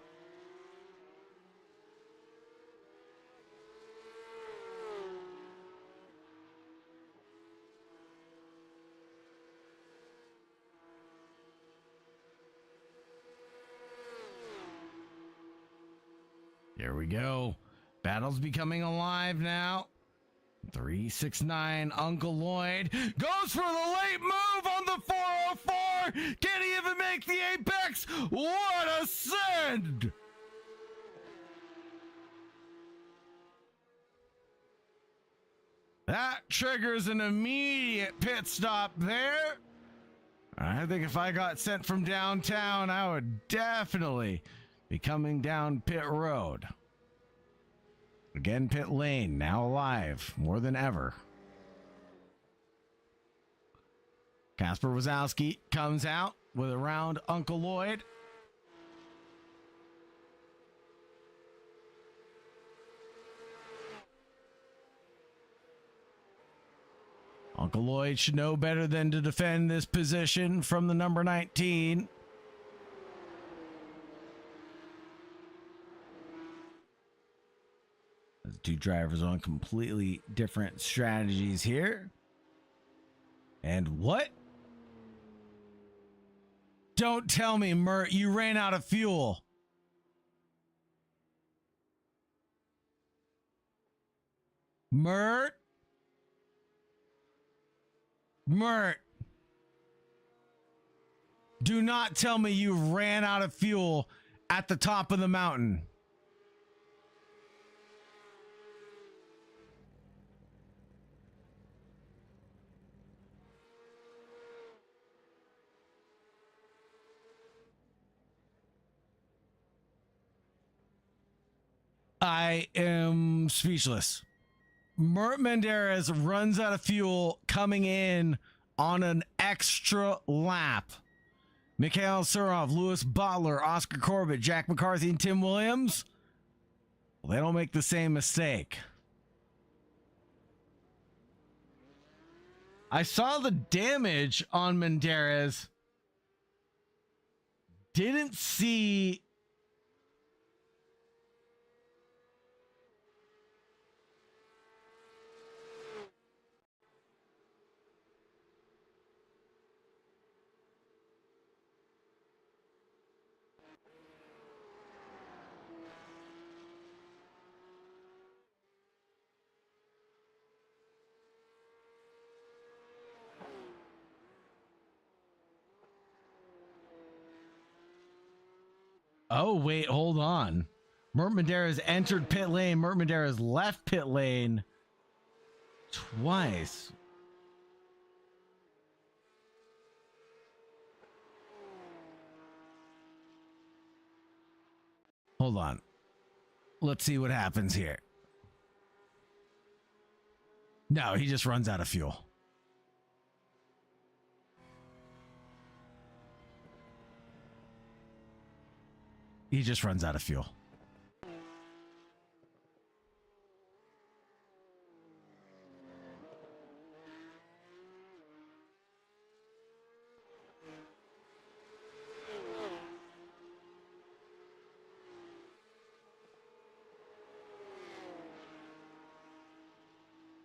Here we go. Battle's becoming alive now. 369 Uncle Lloyd goes for the late move on the 404. Can he even make the apex? What a send! That triggers an immediate pit stop there. I think if I got sent from downtown, I would definitely be coming down pit road. Again, pit lane now alive more than ever. Kasper Wazowski comes out with around Uncle Lloyd. Uncle Lloyd should know better than to defend this position from the number 19. The two drivers on completely different strategies here. And what? Don't tell me, Mert, you ran out of fuel. Mert? Mert. Do not tell me you ran out of fuel at the top of the mountain. I am speechless. Mert Menderes runs out of fuel coming in on an extra lap. Mikhail Surov, Lewis Butler, Oscar Corbett, Jack McCarthy, and Tim Williams, well, they don't make the same mistake. I saw the damage on Menderes. Didn't see Oh, wait, hold on. Mert Menderes entered pit lane. Mert Menderes left pit lane twice. Hold on. Let's see what happens here. No, he just runs out of fuel. He just runs out of fuel.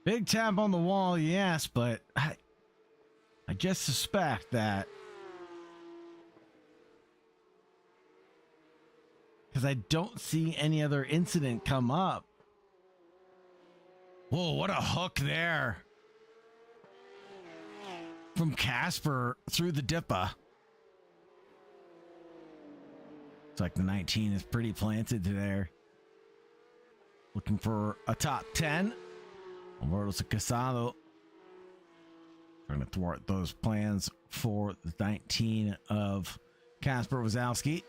Big tap on the wall, yes, but I just suspect that because I don't see any other incident come up. Whoa, what a hook there from Casper through the Dippa. It's like the 19 is pretty planted there. Looking for a top 10. Alberto Casado trying to thwart those plans for the 19 of Kasper Wazowski.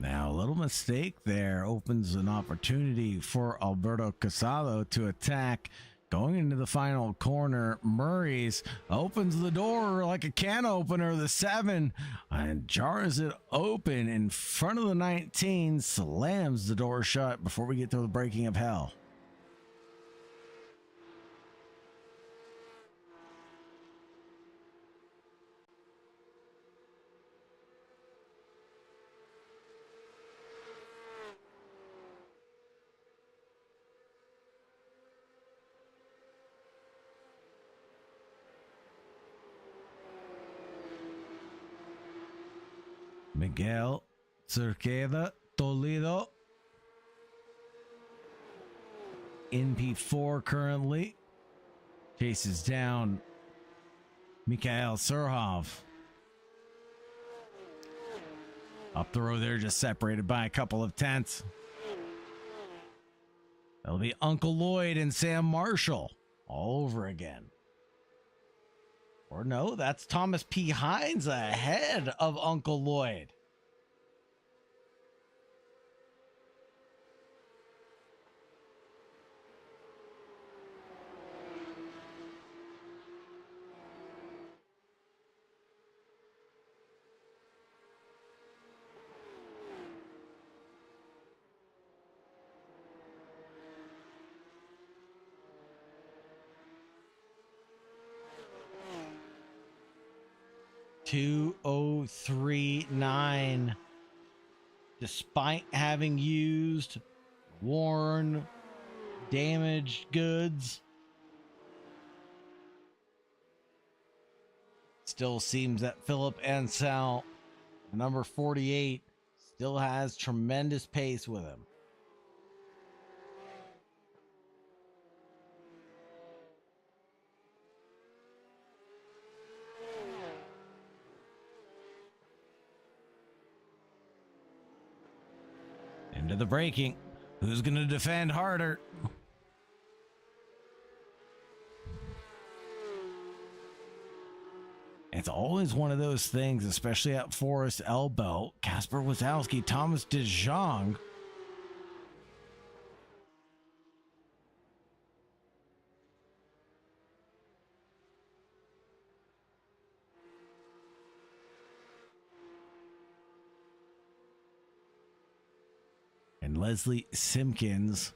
Now, a little mistake there opens an opportunity for Alberto Casado to attack. Going into the final corner, Murray's opens the door like a can opener, the 7, and jars it open in front of the 19, slams the door shut before we get to the breaking of hell. Miguel Cerqueda Toledo in P4 currently. Chases down Mikhail Surhov. Up the road there, just separated by a couple of tenths. That'll be Uncle Lloyd and Sam Marshall all over again. Or no, that's Thomas P. Hines ahead of Uncle Lloyd. $2:03.9. Despite having used worn, damaged goods, still seems that Philip Ansel, number 48, still has tremendous pace with him. Into the braking. Who's going to defend harder? It's always one of those things, especially at Forest Elbow. Kasper Wazowski, Thomas DeJong. And Leslie Simpkins.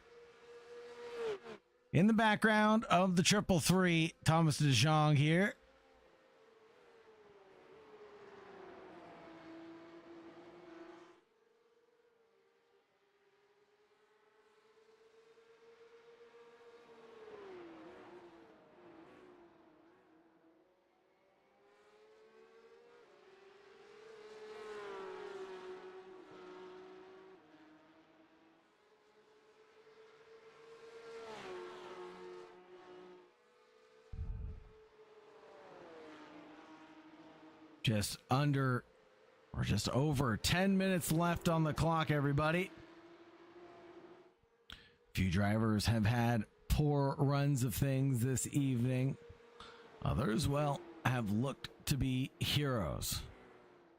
In the background of the 333, Thomas DeJong here. Just under or just over 10 minutes left on the clock, everybody. Few drivers have had poor runs of things this evening. Others, well, have looked to be heroes.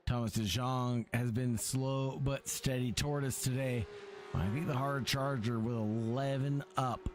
Thomas DeJong has been slow but steady toward us today. Might be the hard charger with 11 up.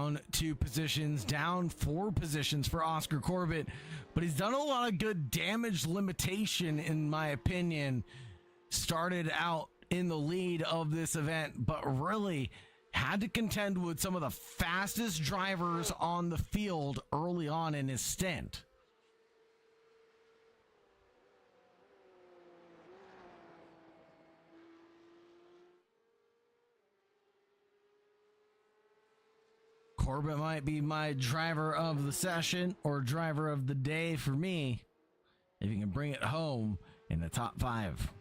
down 2 positions, down 4 positions for Oscar Corbett, but he's done a lot of good damage limitation, in my opinion. Started out in the lead of this event, but really had to contend with some of the fastest drivers on the field early on in his stint. Corbett might be my driver of the session or driver of the day for me, if he can bring it home in the top 5.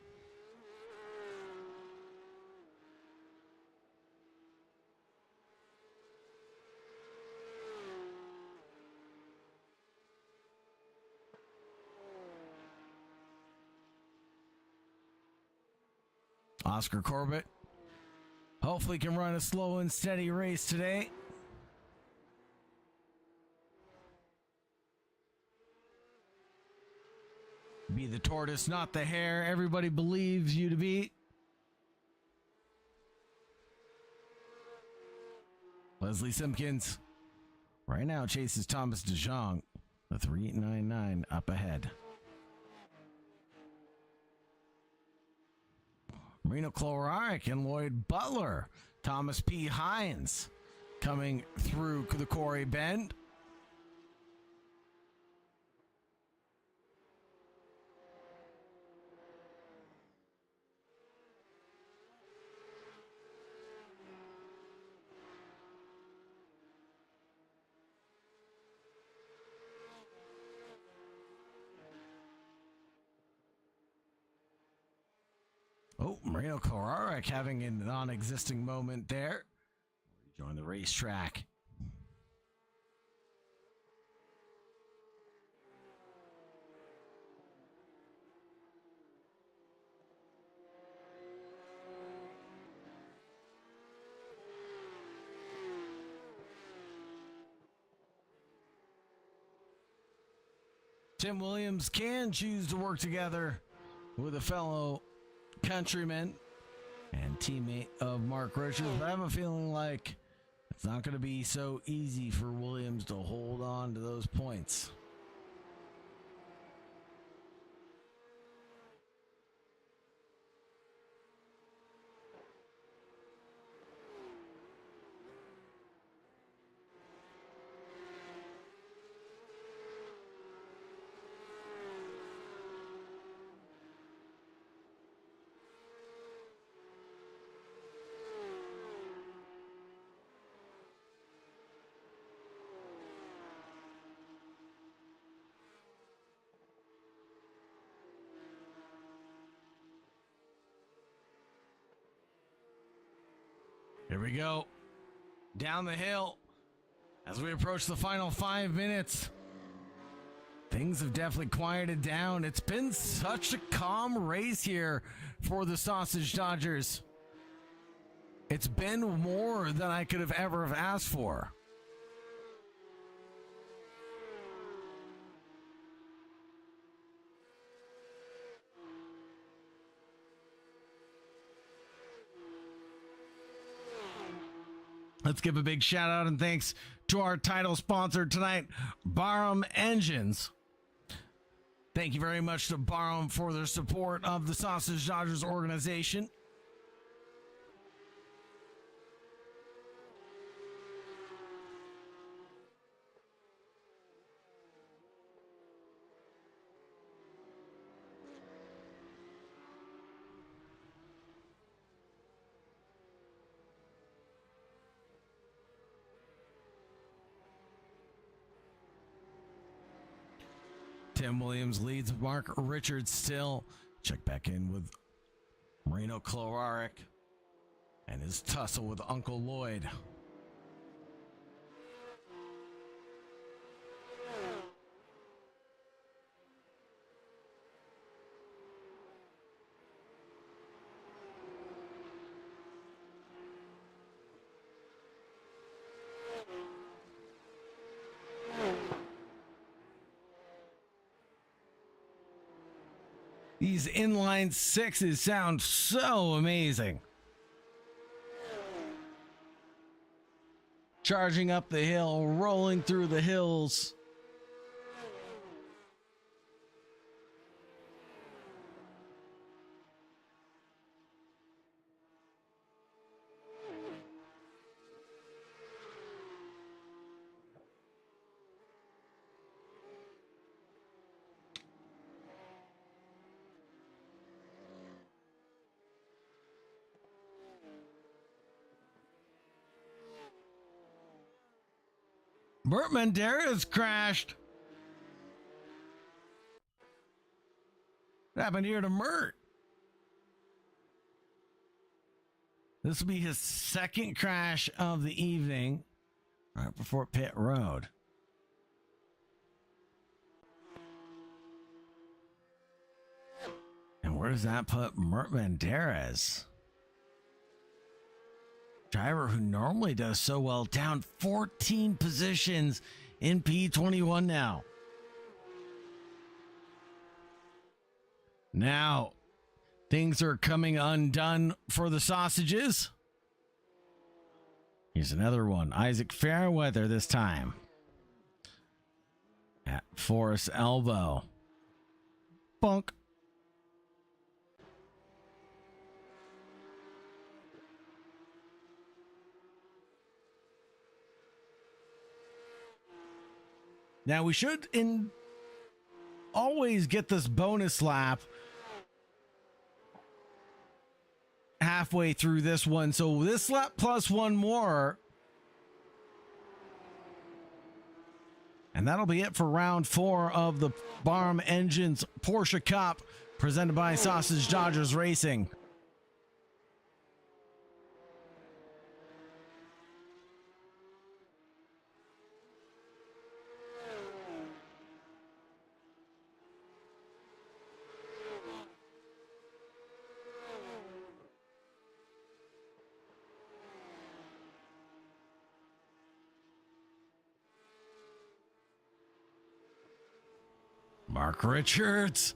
Oscar Corbett hopefully can run a slow and steady race today. Be the tortoise, not the hare. Everybody believes you to be. Leslie Simpkins right now chases Thomas DeJong. The 399 up ahead. Marino Kloraric and Lloyd Butler. Thomas P. Hines coming through the Quarry Bend. Oh, Marino Kloraric having a non-existing moment there. Rejoin the racetrack. Tim Williams can choose to work together with a fellow countryman and teammate of Mark Richards, but I have a feeling like it's not going to be so easy for Williams to hold on to those points. Here we go. Down the hill as we approach the final 5 minutes. Things have definitely quieted down. It's been such a calm race here for the Sausage Dodgers. It's been more than I could have ever have asked for. Let's give a big shout out and thanks to our title sponsor tonight, Barum Engines. Thank you very much to Barum for their support of the Sausage Dodgers organization. Tim Williams leads Mark Richards still. Check back in with Marino Kloraric and his tussle with Uncle Lloyd. These inline sixes sound so amazing. charging up the hill, rolling through the hills. Burt Mandera's crashed. What happened here to Mert? This will be his second crash of the evening, right before pit road. And where does that put Mert Banderas? Driver who normally does so well, down 14 positions in P21 now. Now, things are coming undone for the sausages. Here's another one. Isaac Fairweather this time. At Forest Elbow. Bunk. Now we should always get this bonus lap halfway through this one. So this lap plus one more. And that'll be it for round 4 of the Barum Engines Porsche Cup presented by Sausage Dodgers Racing. Mark Richards,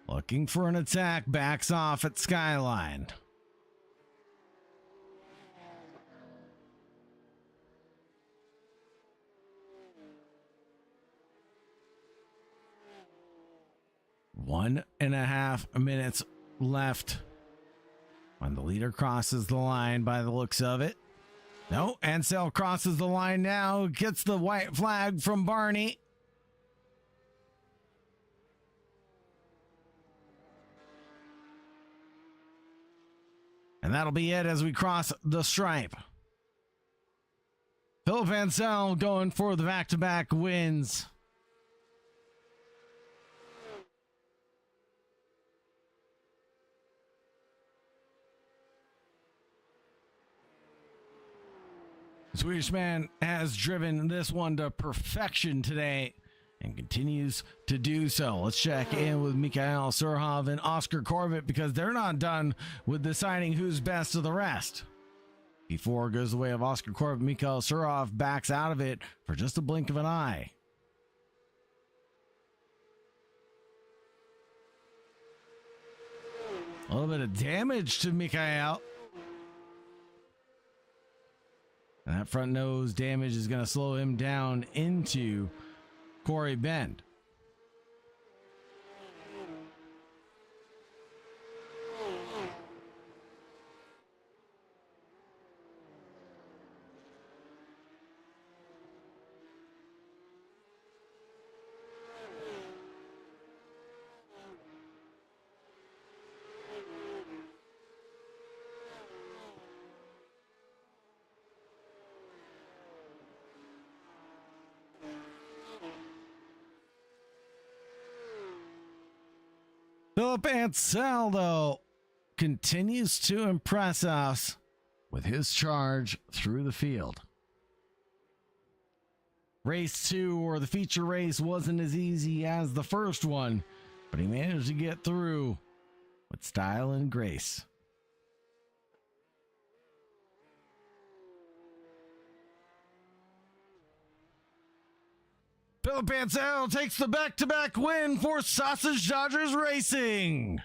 looking for an attack, backs off at Skyline. One and a half minutes left when the leader crosses the line by the looks of it. No, Ansel crosses the line now, gets the white flag from Barney. And that'll be it as we cross the stripe. Philip Ansel going for the back-to-back wins. The Swedish man has driven this one to perfection today and continues to do so. Let's check in with Mikhail Surhov and Oscar Corbett because they're not done with deciding who's best of the rest. Before it goes the way of Oscar Corbett, Mikhail Surhov backs out of it for just a blink of an eye. A little bit of damage to Mikhail. And that front nose damage is going to slow him down into Corey Bend. Philip Ansel, though, continues to impress us with his charge through the field. Race 2, or the feature race, wasn't as easy as the first one, but he managed to get through with style and grace. Philip Ansel takes the back-to-back win for Sausage Dodgers Racing.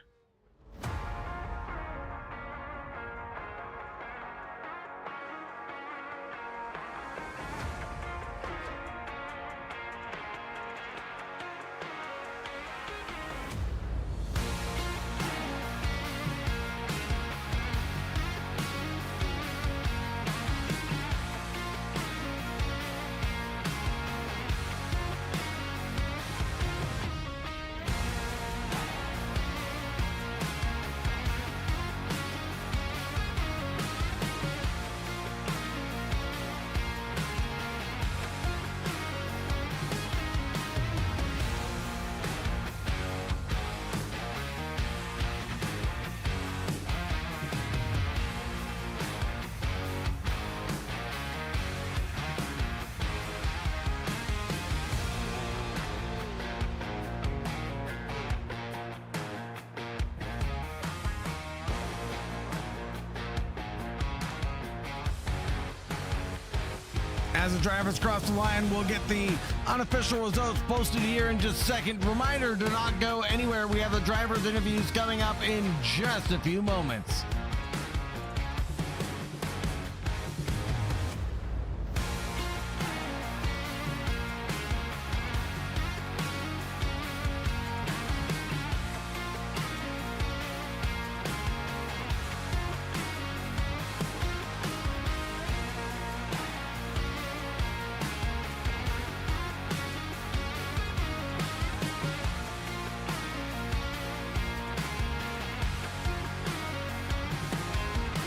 As the drivers cross the line, we'll get the unofficial results posted here in just a second. Reminder to not go anywhere. We have the drivers' interviews coming up in just a few moments.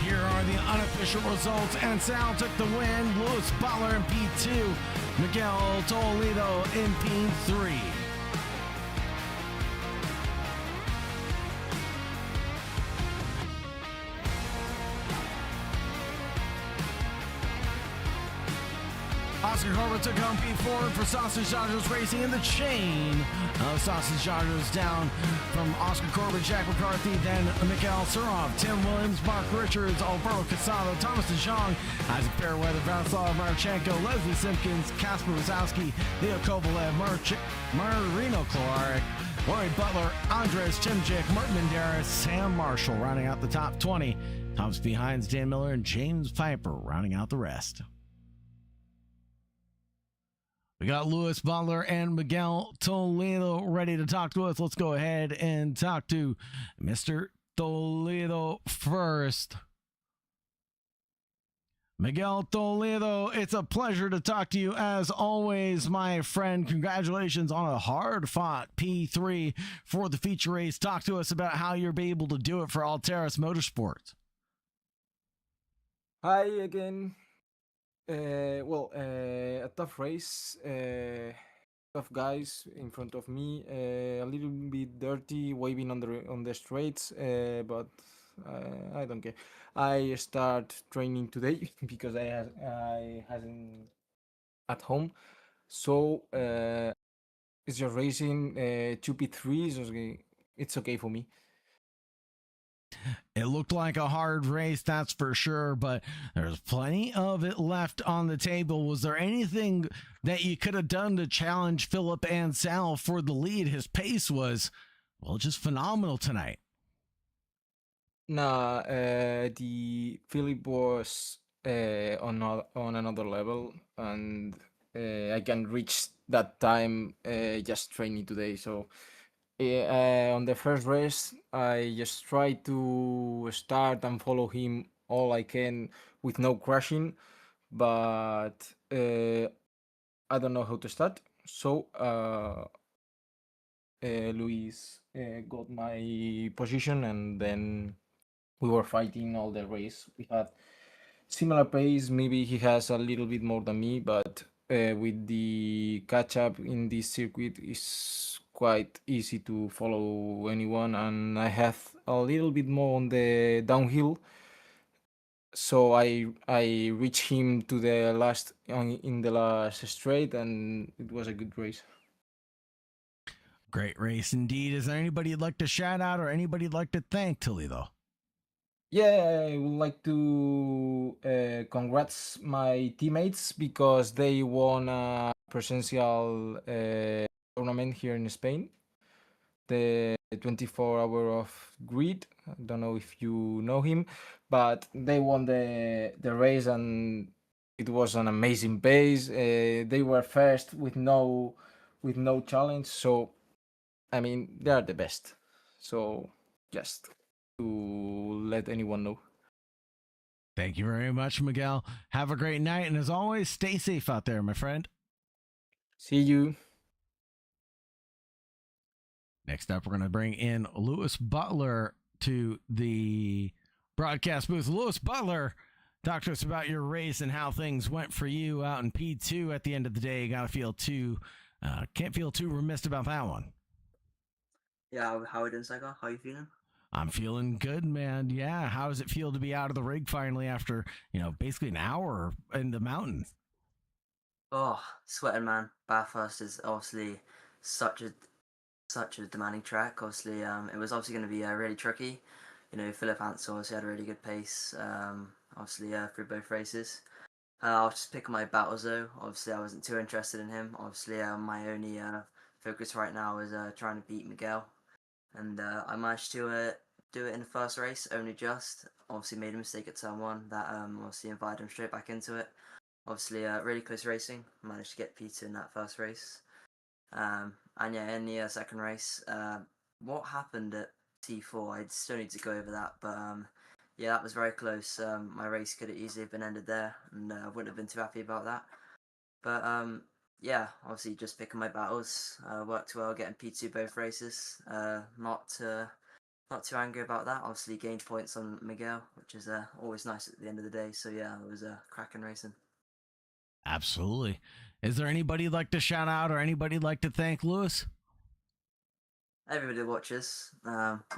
Here are the unofficial results, and Sal took the win. Lewis Butler in P2, Miguel Toledo in P3. Oscar Corbett took home P4 for Sausage Dodgers Racing in the chain of Sausage Dodgers, down from Oscar Corbett, Jack McCarthy, then Mikhail Surov, Tim Williams, Mark Richards, Alberto Casado, Thomas DeJong, Isaac Fairweather, Branislav Marchenko, Leslie Simpkins, Kasper Wazowski, Leo Kovalev, Marino Klarick, Laurie Butler, Andres Chimchik, Martin Menderes, Sam Marshall rounding out the top 20. Thomas behinds Dan Miller and James Piper rounding out the rest. We got Lewis Butler and Miguel Toledo ready to talk to us. Let's go ahead and talk to Mr. Toledo first. Miguel Toledo, it's a pleasure to talk to you as always, my friend. Congratulations on a hard-fought P3 for the feature race. Talk to us about how you're able to do it for Alteris Motorsports. Hi again. A tough race, tough guys in front of me, a little bit dirty, waving on the straights, but I don't care. I start training today because I hasn't at home, so it's just racing 2P3, so it's okay for me. It looked like a hard race, that's for sure, but there's plenty of it left on the table. Was there anything that you could have done to challenge Philip and Sal for the lead? His pace was, well, just phenomenal tonight. Nah, the Philip was on another level, and I can reach that time just training today, so on the first race, I just try to start and follow him all I can with no crashing, but I don't know how to start. So Luis got my position, and then we were fighting all the race. We had similar pace. Maybe he has a little bit more than me, but with the catch up in this circuit is quite easy to follow anyone, and I have a little bit more on the downhill, so I reached him to the last in the last straight, and it was a good race. Great race indeed. Is there anybody you'd like to shout out or anybody you'd like to thank, Toledo? Yeah, I would like to congrats my teammates because they won a presential tournament here in Spain, the 24-hour of grid. I don't know if you know him, but they won the race, and it was an amazing pace. They were first with no challenge, so I mean they are the best. So just to let anyone know. Thank you very much, Miguel. Have a great night, and as always, stay safe out there, my friend. See you. Next up, we're going to bring in Lewis Butler to the broadcast booth. Lewis Butler, talk to us about your race and how things went for you out in P2 at the end of the day. Can't feel too remiss about that one. Yeah, how are you doing, Sega? How are you feeling? I'm feeling good, man. Yeah, how does it feel to be out of the rig finally after, basically an hour in the mountains? Oh, sweating, man. Bathurst is obviously such a demanding track. Obviously, it was obviously going to be really tricky. Philip Ansel obviously had a really good pace. Through both races. I'll just pick my battles though. Obviously, I wasn't too interested in him. Obviously, my only focus right now is trying to beat Miguel, and I managed to do it in the first race. Only just obviously made a mistake at turn one that obviously invited him straight back into it. Obviously, really close racing. Managed to get P2 in that first race. And yeah, in the second race, what happened at T4? I still need to go over that, but yeah, that was very close. My race could have easily been ended there, and I wouldn't have been too happy about that. But yeah, obviously just picking my battles worked well, getting P2 both races. Not too angry about that. Obviously gained points on Miguel, which is always nice at the end of the day. So yeah, it was cracking racing. Absolutely. Is there anybody you'd like to shout out or anybody you'd like to thank, Lewis? Everybody that watches,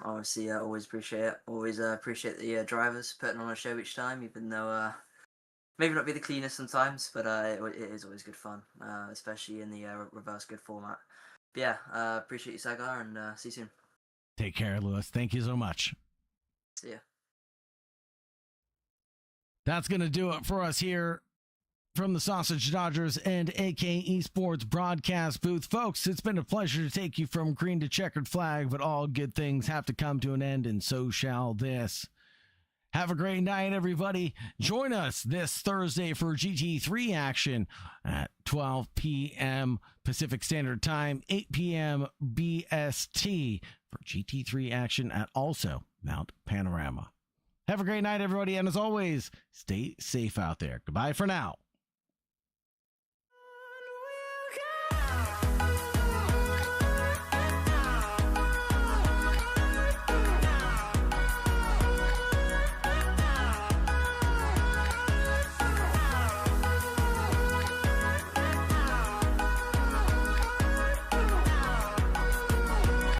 obviously always appreciate it. Always appreciate the drivers putting on a show each time, even though maybe not be the cleanest sometimes, but it is always good fun, especially in the reverse grid format. But yeah, appreciate you, Sagar, and see you soon. Take care, Lewis. Thank you so much. See ya. That's going to do it for us here from the Sausage Dodgers and AK Esports broadcast booth. Folks, it's been a pleasure to take you from green to checkered flag, but all good things have to come to an end, and so shall this. Have a great night, everybody. Join us this Thursday for GT3 action at 12 p.m. Pacific Standard Time, 8 p.m. BST for GT3 action at also Mount Panorama. Have a great night, everybody, and as always, stay safe out there. Goodbye for now.